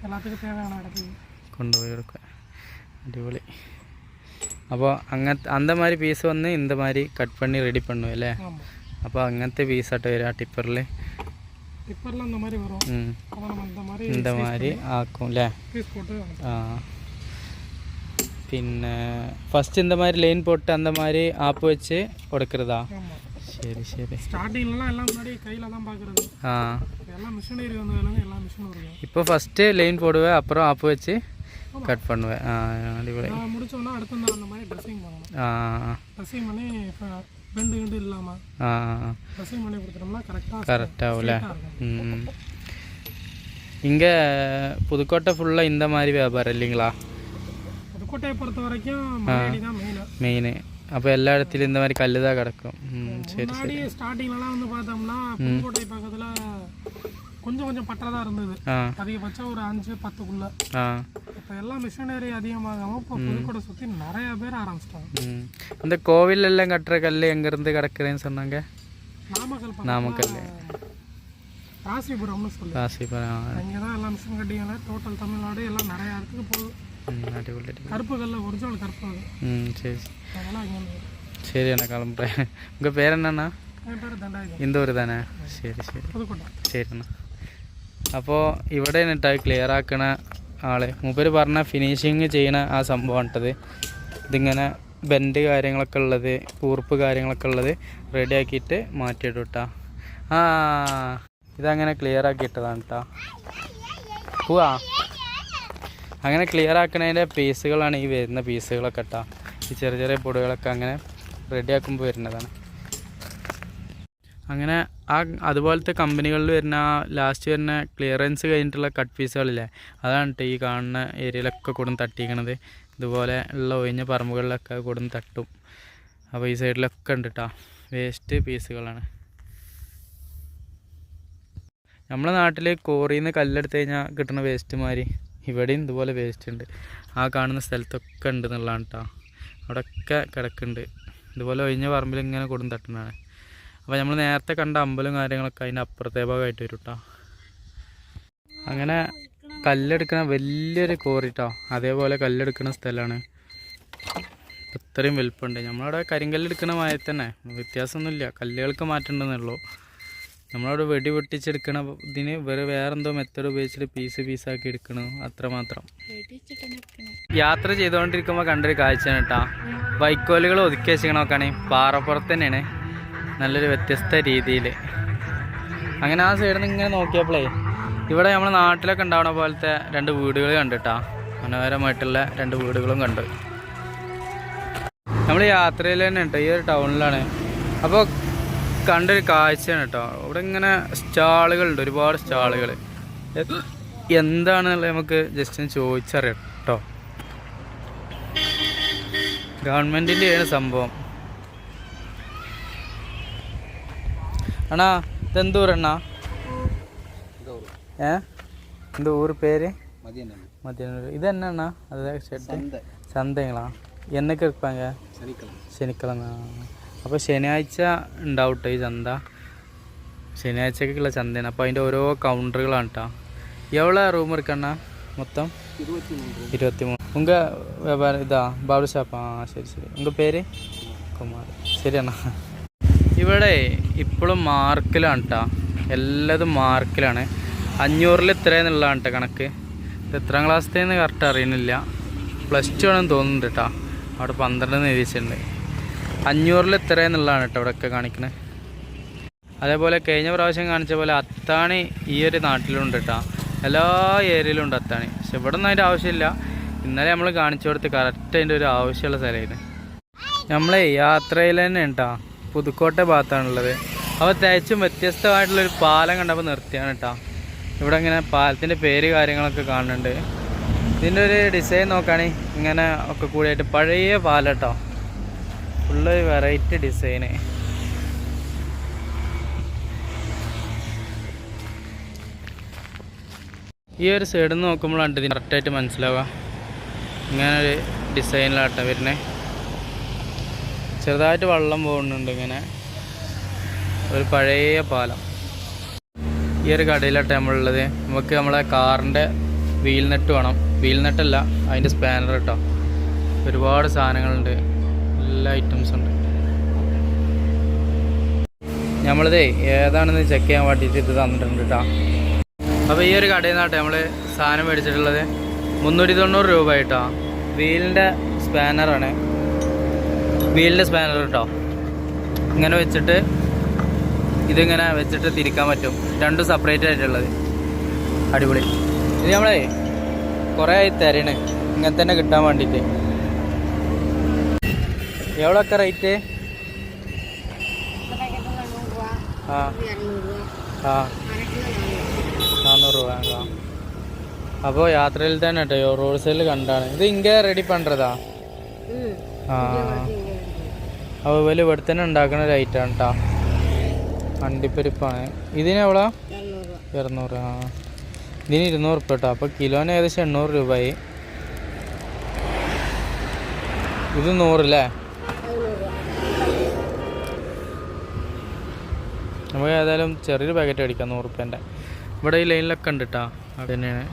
எல்லாத்துக்கும் தேவையான இடத்துக்கு கொண்டு போய் கொடுக்க. அடிப்பொலி. அப்போ அந்த மாதிரி பீஸ் வந்து இந்த மாதிரி கட் பண்ணி ரெடி பண்ணும் இல்லை? അപ്പോൾ അങ്ങനത്തെ പീസായിട്ട് വരിക ടിപ്പറിൽ. டிப்பரில் அந்த மாதிரி வரும். அதை நம்ம இந்த மாதிரி ஆக்கும் இல்லை? பீஸ் போட்டு. പിന്നെ ഫസ്റ്റ് இந்த மாதிரி லைன் போட்டு அந்த மாதிரி ஆப்பு வச்சு உடைக்கிறதா? சரி சரி. ஸ்டார்டிங்லலாம் எல்லாம் முன்னாடி கையில் தான் பார்க்குறது. எல்லாம் மிஷினரி வந்ததுலேருந்து எல்லா மிஷினும் இருக்கும். இப்போ ஃபஸ்ட்டு லைன் போடுவேன், அப்புறம் ஆப்பு வச்சு கட் பண்ணுவேன். அடிப்படை முடிச்சோன்னா அடுத்து அந்த மாதிரி ட்ரெஸ்ஸிங் பண்ணணும். ட்ரெஸ்ஸிங் பண்ணி பெண்டு கிண்டு இல்லாமல் ட்ரெஸ்ஸிங் பண்ணி கொடுத்துட்டோம்னா கரெக்டாகல. இங்கே புதுக்கோட்டை ஃபுல்லாக இந்த மாதிரி வியாபாரம் இல்லைங்களா? புதுக்கோட்டையை பொறுத்த வரைக்கும் மலையடி தான் மெயின். அப்போ எல்லா இடத்துலையும் இந்த மாதிரி கல் தான் கிடக்கும். சரி சரி. ஸ்டார்டிங்லலாம் வந்து பார்த்தோம்னா புதுக்கோட்டை பக்கத்தில் கொஞ்சம் கொஞ்சம் பட்டை தான் இருந்தது. அதிகபட்சம் ஒரு 5-10க்குள்ள. இப்போ எல்லாம் மிஷினரி அதிகமாகாமல் இப்போ புதுக்கோட்டை சுற்றி நிறைய பேர் ஆரம்பிச்சிட்டாங்க. இந்த கோவில் எல்லாம் கட்டுற கல் எங்கேருந்து கிடக்குறேன்னு சொன்னாங்க? நாமக்கல் ராசிபுரம்னு சொல்லி. ராசிபுரம் அங்கே தான் எல்லாம் மிஷின் கட்டிங்க. டோட்டல் தமிழ்நாடு எல்லாம் நிறைய இடத்துக்கு போகுது. கருப்பு கல்ல ஒரிஜினல் கருப்பு. சரி அதெல்லாம் அங்கே சரி. நான் கிளம்புறேன். உங்கள் பேர் என்னண்ணா? என் பேர் தண்டாயுதம். இந்த ஊர் தானே? ശരി ശരി. പുതുക്കോട്ട. ശരി. അപ്പോൾ ഇവിടെ എന്നിട്ട് ക്ലിയർ ആക്കണ ആള് മൂപ്പര് പറഞ്ഞ ഫിനിഷിങ് ചെയ്യണ ആ സംഭവം ഇട്ടത്. ഇതിങ്ങനെ ബെൻഡ് കാര്യങ്ങളൊക്കെ ഉള്ളത്, കൂർപ്പ് കാര്യങ്ങളൊക്കെ ഉള്ളത് റെഡി ആക്കിയിട്ട് മാറ്റിയിടും കേട്ടോ. ഇതങ്ങനെ ക്ലിയർ ആക്കിയിട്ടതാണ് കേട്ടോ. പോവാ. അങ്ങനെ ക്ലിയർ ആക്കണതിൻ്റെ പീസുകളാണ് ഈ വരുന്ന പീസുകളൊക്കെ കേട്ടോ. ഈ ചെറിയ ചെറിയ പൊടികളൊക്കെ അങ്ങനെ റെഡി ആക്കുമ്പോൾ വരുന്നതാണ്. അങ്ങനെ അതുപോലത്തെ കമ്പനികളിൽ വരുന്ന ലാസ്റ്റ് വരുന്ന ക്ലിയറൻസ് കഴിഞ്ഞിട്ടുള്ള കട്ട് പീസുകളില്ലേ, അതാണ് കേട്ടോ ഈ കാണുന്ന ഏരിയയിലൊക്കെ കൊടുന്ന് തട്ടിക്കണത്. ഇതുപോലെ ഉള്ള ഒഴിഞ്ഞ പറമ്പുകളിലൊക്കെ കൊടുന്ന് തട്ടും. അപ്പോൾ ഈ സൈഡിലൊക്കെ ഉണ്ട് കേട്ടോ വേസ്റ്റ് പീസുകളാണ്. നമ്മളെ നാട്ടിൽ കോറിയിൽ നിന്ന് കല്ലെടുത്ത് കഴിഞ്ഞാൽ കിട്ടുന്ന വേസ്റ്റ് മാതിരി ഇവിടെയും ഇതുപോലെ വേസ്റ്റ് ഉണ്ട്. ആ കാണുന്ന സ്ഥലത്തൊക്കെ ഉണ്ട് എന്നുള്ളതാണ് കേട്ടോ. അവിടെയൊക്കെ കിടക്കുന്നുണ്ട്. ഇതുപോലെ ഒഴിഞ്ഞ പറമ്പിൽ ഇങ്ങനെ കൊടുന്ന് തട്ടുന്നതാണ്. അപ്പോൾ നമ്മൾ നേരത്തെ കണ്ട അമ്പലം കാര്യങ്ങളൊക്കെ അതിൻ്റെ അപ്പുറത്തെ ഭാഗമായിട്ട് വരും കേട്ടോ. അങ്ങനെ കല്ലെടുക്കുന്ന വലിയൊരു കോറി കേട്ടോ. അതേപോലെ കല്ലെടുക്കുന്ന സ്ഥലമാണ്. ഇത്രയും വലുപ്പമുണ്ട്. നമ്മളവിടെ കരിങ്കല്ലെടുക്കുന്ന മായി തന്നെ വ്യത്യാസമൊന്നുമില്ല, കല്ലുകൾക്ക് മാറ്റേണ്ടതെന്നുള്ളൂ. നമ്മളവിടെ വെടി പൊട്ടിച്ചെടുക്കണ ഇതിന് വേറെന്തോ മെത്തേഡ് ഉപയോഗിച്ചിട്ട് പീസാക്കി എടുക്കണം, അത്രമാത്രം. യാത്ര ചെയ്തുകൊണ്ടിരിക്കുമ്പോൾ കണ്ടൊരു കാഴ്ചയാണ് കേട്ടോ. വൈക്കോലുകൾ ഒതുക്കി വെച്ചിരിക്കണ നോക്കുകയാണെങ്കിൽ പാറപ്പുറത്ത് തന്നെയാണ്, നല്ലൊരു വ്യത്യസ്ത രീതിയിൽ. അങ്ങനെ ആ സൈഡിൽ നിന്ന് ഇങ്ങനെ നോക്കിയപ്പോഴേ ഇവിടെ നമ്മുടെ നാട്ടിലൊക്കെ ഉണ്ടാവണ പോലത്തെ 2 വീടുകൾ കണ്ടിട്ടാ. മനോഹരമായിട്ടുള്ള 2 വീടുകളും കണ്ടു. നമ്മൾ യാത്രയിൽ തന്നെ കേട്ടോ, ഈ ഒരു ടൗണിലാണ്. അപ്പോൾ കണ്ടൊരു കാഴ്ചയാണ് കേട്ടോ. ഇവിടെ ഇങ്ങനെ സ്റ്റാളുകളുണ്ട്, ഒരുപാട് സ്റ്റാളുകൾ. എന്താണെന്നുള്ളത് നമുക്ക് ജസ്റ്റ് ഒന്ന് ചോദിച്ചറിയാം കേട്ടോ. ഗവൺമെൻറ്റിൻ്റെയാണ് സംഭവം. അണ്ണാ ഇതെന്തൂരണ്ണാ? இந்த ஊர் பேர்? மதியனூர். இது என்னண்ணா? அதுதான் ஷெட்டு சந்தைங்களா? എന്നൊക്കെ இருப்பாங்க? ശനിക്കിഴമ. അപ്പോൾ ശനിയാഴ്ച ഉണ്ടാവും കേട്ടോ ഈ ചന്ത. ശനിയാഴ്ചക്കുള്ള ചന്തയാണ്. അപ്പോൾ അതിൻ്റെ ഓരോ കൗണ്ടറുകളാണ് കേട്ടോ. എவ்வளோ ரூம் இருக்குண்ணா மொத்தம்? 23. உங்கள் வியாபாரம் இதா பாபு ஷாப்பா? ശരി ശരി. உங்கள் പേര്? കുമാർ. ശരി അണ്ണാ. ഇവിടെ ഇപ്പോഴും മാർക്കിലാണ് കേട്ടോ, എല്ലാതും മാർക്കിലാണ്. 500-ൽ ഇത്രയെന്നുള്ളതാണ് കേട്ടോ കണക്ക്. ഇത് എത്രാം ക്ലാസ്സിലേന്ന് കറക്റ്റ് അറിയുന്നില്ല. +2 ആണെന്ന് തോന്നുന്നുണ്ട് കേട്ടോ. അവിടെ 12 എഴുതിയിട്ടുണ്ട്. 500-ൽ ഇത്രയെന്നുള്ളതാണ് കേട്ടോ ഇവിടെയൊക്കെ കാണിക്കുന്നത്. അതേപോലെ കഴിഞ്ഞ പ്രാവശ്യം കാണിച്ച പോലെ അത്താണി ഈ ഒരു നാട്ടിലുണ്ട് കേട്ടോ. എല്ലാ ഏരിയയിലും ഉണ്ട് അത്താണി. പക്ഷെ ഇവിടെ ഒന്നും അതിൻ്റെ ആവശ്യമില്ല. ഇന്നലെ നമ്മൾ കാണിച്ചു കൊടുത്ത് കറക്റ്റ് അതിൻ്റെ ഒരു ആവശ്യമുള്ള സ്ഥലമായിരുന്നു. നമ്മളെ യാത്രയിൽ തന്നെ കേട്ടോ പുതുക്കോട്ടെ ഭാഗത്താണുള്ളത്. അപ്പോൾ തികച്ചും വ്യത്യസ്തമായിട്ടുള്ളൊരു പാലം കണ്ടപ്പോൾ നിർത്തിയാണ് കേട്ടോ. ഇവിടെ ഇങ്ങനെ പാലത്തിൻ്റെ പേര് കാര്യങ്ങളൊക്കെ കാണുന്നുണ്ട്. ഇതിൻ്റെ ഒരു ഡിസൈൻ നോക്കുകയാണെങ്കിൽ ഇങ്ങനെ ഒക്കെ കൂടിയായിട്ട് പഴയ പാലം കേട്ടോ. ഫുള്ള് വെറൈറ്റി ഡിസൈന്. ഈ ഒരു സൈഡിൽ നിന്ന് നോക്കുമ്പോഴാണ് ഇതിന് കറക്റ്റായിട്ട് മനസ്സിലാവുക. ഇങ്ങനെ ഒരു ഡിസൈനിലാട്ടോ വരുന്നത്. ചെറുതായിട്ട് വെള്ളം പോകുന്നുണ്ട്. ഇങ്ങനെ ഒരു പഴയ പാലം. ഈ ഒരു കടയിലാട്ടോ നമ്മളുള്ളത്. നമുക്ക് നമ്മളെ കാറിൻ്റെ വീൽ നെറ്റ് വേണം. വീൽ നെറ്റല്ല, അതിൻ്റെ സ്പാനർ കേട്ടോ. ഒരുപാട് സാധനങ്ങളുണ്ട്, എല്ലാ ഐറ്റംസും ഉണ്ട്. നമ്മളിതേ ഏതാണെന്ന് ചെക്ക് ചെയ്യാൻ വേണ്ടിയിട്ട് ഇത് തന്നിട്ടുണ്ട് കേട്ടോ. അപ്പോൾ ഈ ഒരു കടയിൽ നിന്നാട്ടെ നമ്മൾ സാധനം മേടിച്ചിട്ടുള്ളത് 390 രൂപ കേട്ടോ. വീലിൻ്റെ സ്പാനറാണ്, വീലിൻ്റെ സ്പാനർ കേട്ടോ. ഇങ്ങനെ വെച്ചിട്ട് ഇതിങ്ങനെ വെച്ചിട്ട് തിരിക്കാൻ പറ്റും, രണ്ടും സെപ്പറേറ്റ് ആയിട്ടുള്ളത്. അടിപൊളി. ഇത് നമ്മളെ കുറേ ആയി തരണേ ഇങ്ങനെ തന്നെ കിട്ടാൻ വേണ്ടിയിട്ട്. എവിടെയൊക്കെ റേറ്റ്? ആ ആ 400 രൂപ. അപ്പോൾ യാത്രയിൽ തന്നെ കേട്ടോ റോഡ് സൈഡിൽ കണ്ടാണ്. ഇത് ഇங்கே റെഡി പണ്ടതാ? ആ അപ്പോൾ വലിയ ഇവിടെ തന്നെ ഉണ്ടാക്കുന്ന ഒരു ഐറ്റമാണ് കേട്ടോ. അണ്ടിപ്പരിപ്പാണ്. ഇതിനെവളാ? 200. ആ ഇതിന് 200 ഉറുപ്പ്യ കേട്ടോ. അപ്പോൾ കിലോന് ഏകദേശം 800 രൂപയായി. ഇത് 100 അല്ലേ? നമുക്ക് ഏതായാലും ചെറിയൊരു പാക്കറ്റ് അടിക്കാം 100 ഉറുപ്പ്യൻ്റെ. ഇവിടെ ഈ ലൈനിലൊക്കെ ഉണ്ട് കേട്ടോ. അത് തന്നെയാണ്,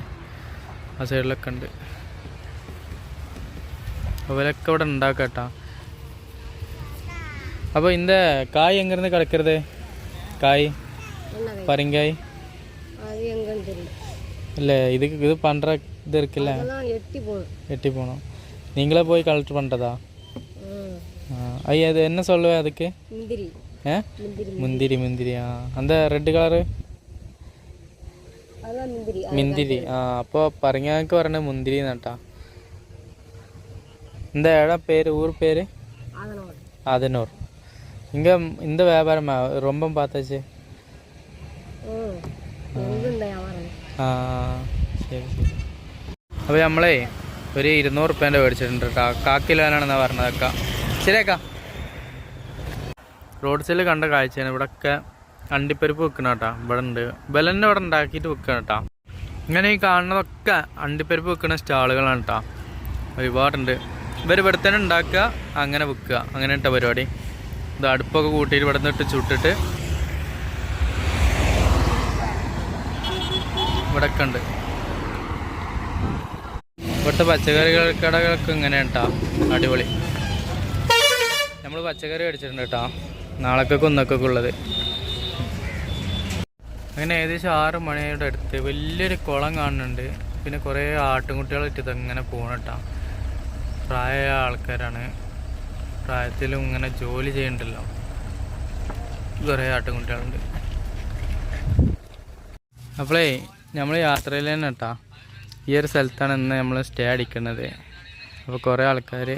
ആ സൈഡിലൊക്കെ ഉണ്ട്. അവരൊക്കെ ഇവിടെ ഉണ്ടാക്കാം കേട്ടോ. അപ്പോൾ இந்த காய் எங்கேருந்து கிடக்கிறது? காய் பரிங்காய் இல்லை, இது பண்ணுற இது இருக்குல்ல, எட்டி போகணும். நீங்களே போய் கலெக்ட் பண்ணுறதா? ஐயா அது என்ன சொல்லுவேன் அதுக்கு? முந்திரி. முந்திரியா? அந்த ரெட் கலரு முந்திரி. അപ്പോൾ பரிங்காய்க்கு வரணும் முந்திரி நட்டா. இந்த இடம் பேர், ஊர் பேர் ஆதனூர். இங்கே இந்த வியாபாரம் ரொம்ப பார்த்தாச்சு. ആ ശരി ശരി. അപ്പോൾ നമ്മളെ ഒരു 200 ഉറുപ്പ്യൻ്റെ മേടിച്ചിട്ടുണ്ട് കേട്ടോ. 1/4 കിലോനാണെന്നാണ് പറഞ്ഞതൊക്കെ. ശരിയാക്കാം. റോഡ് സൈഡിൽ കണ്ട കാഴ്ചയാണ്. ഇവിടെയൊക്കെ അണ്ടിപ്പരിപ്പ് വെക്കണം കേട്ടോ. ഇവിടെ ഉണ്ട്, ബലന്നെ ഇവിടെ ഉണ്ടാക്കിയിട്ട് വെക്കണം കേട്ടോ. ഇങ്ങനെ ഈ കാണുന്നതൊക്കെ അണ്ടിപ്പരിപ്പ് വെക്കുന്ന സ്റ്റാളുകളാണ് കേട്ടോ. ഒരുപാടുണ്ട്. ഇവർ ഇവിടെ തന്നെ ഉണ്ടാക്കുക, അങ്ങനെ വിൽക്കുക, അങ്ങനെ കേട്ടോ പരിപാടി. ഇത് അടുപ്പൊക്കെ കൂട്ടിയിട്ട് ഇവിടെ നിന്നിട്ട് ചുട്ടിട്ട് ഇവിടെയൊക്കെ ഉണ്ട്. ഇവിടുത്തെ പച്ചക്കറി കടകളൊക്കെ ഇങ്ങനെ കേട്ടോ. അടിപൊളി. നമ്മൾ പച്ചക്കറി മേടിച്ചിട്ടുണ്ട് കേട്ടോ, നാളേക്കൊക്കെ ഒന്നൊക്കെ ഉള്ളത്. അങ്ങനെ ഏകദേശം 6 മണിയുടെ അടുത്ത് വലിയൊരു കുളം കാണുന്നുണ്ട്. പിന്നെ കുറേ ആട്ടുംകുട്ടികളായിട്ട് ഇതങ്ങനെ പോകണം കേട്ടോ. പ്രായമായ ആൾക്കാരാണ്, പ്രായത്തിലും ഇങ്ങനെ ജോലി ചെയ്യണ്ടല്ലോ. കുറേ ആട്ടുംകുട്ടികളുണ്ട്. അപ്പോളേ നമ്മൾ യാത്രയിൽ തന്നെ കേട്ടോ. ഈ ഒരു സ്ഥലത്താണ് ഇന്ന് നമ്മൾ സ്റ്റേ അടിക്കുന്നത്. അപ്പോൾ കുറേ ആൾക്കാർ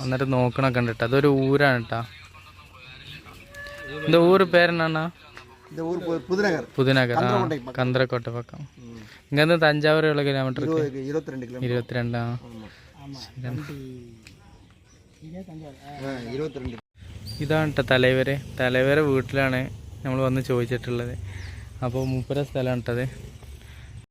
വന്നിട്ട് നോക്കണൊക്കെ ഉണ്ട് കേട്ടോ. അതൊരു ഊരാണ് കേട്ടോ. இந்த ஊர் பேர் என்னன்னா? இந்த ஊர் புதுநகர். புதுநகர். கந்தரக்கோட்டை பக்கம். இங்கேருந்து தஞ்சாவூர் எவ்வளோ கிலோமீட்டர் இருக்கு? 22 கிலோமீட்டர். 22. 22. ഇതാണ് കേട്ടോ തലവരെ വീട്ടിലാണ് നമ്മൾ വന്ന് ചോദിച്ചിട്ടുള്ളത്. അപ്പോൾ മൂപ്പര സ്ഥലമാണ് കേട്ടത്.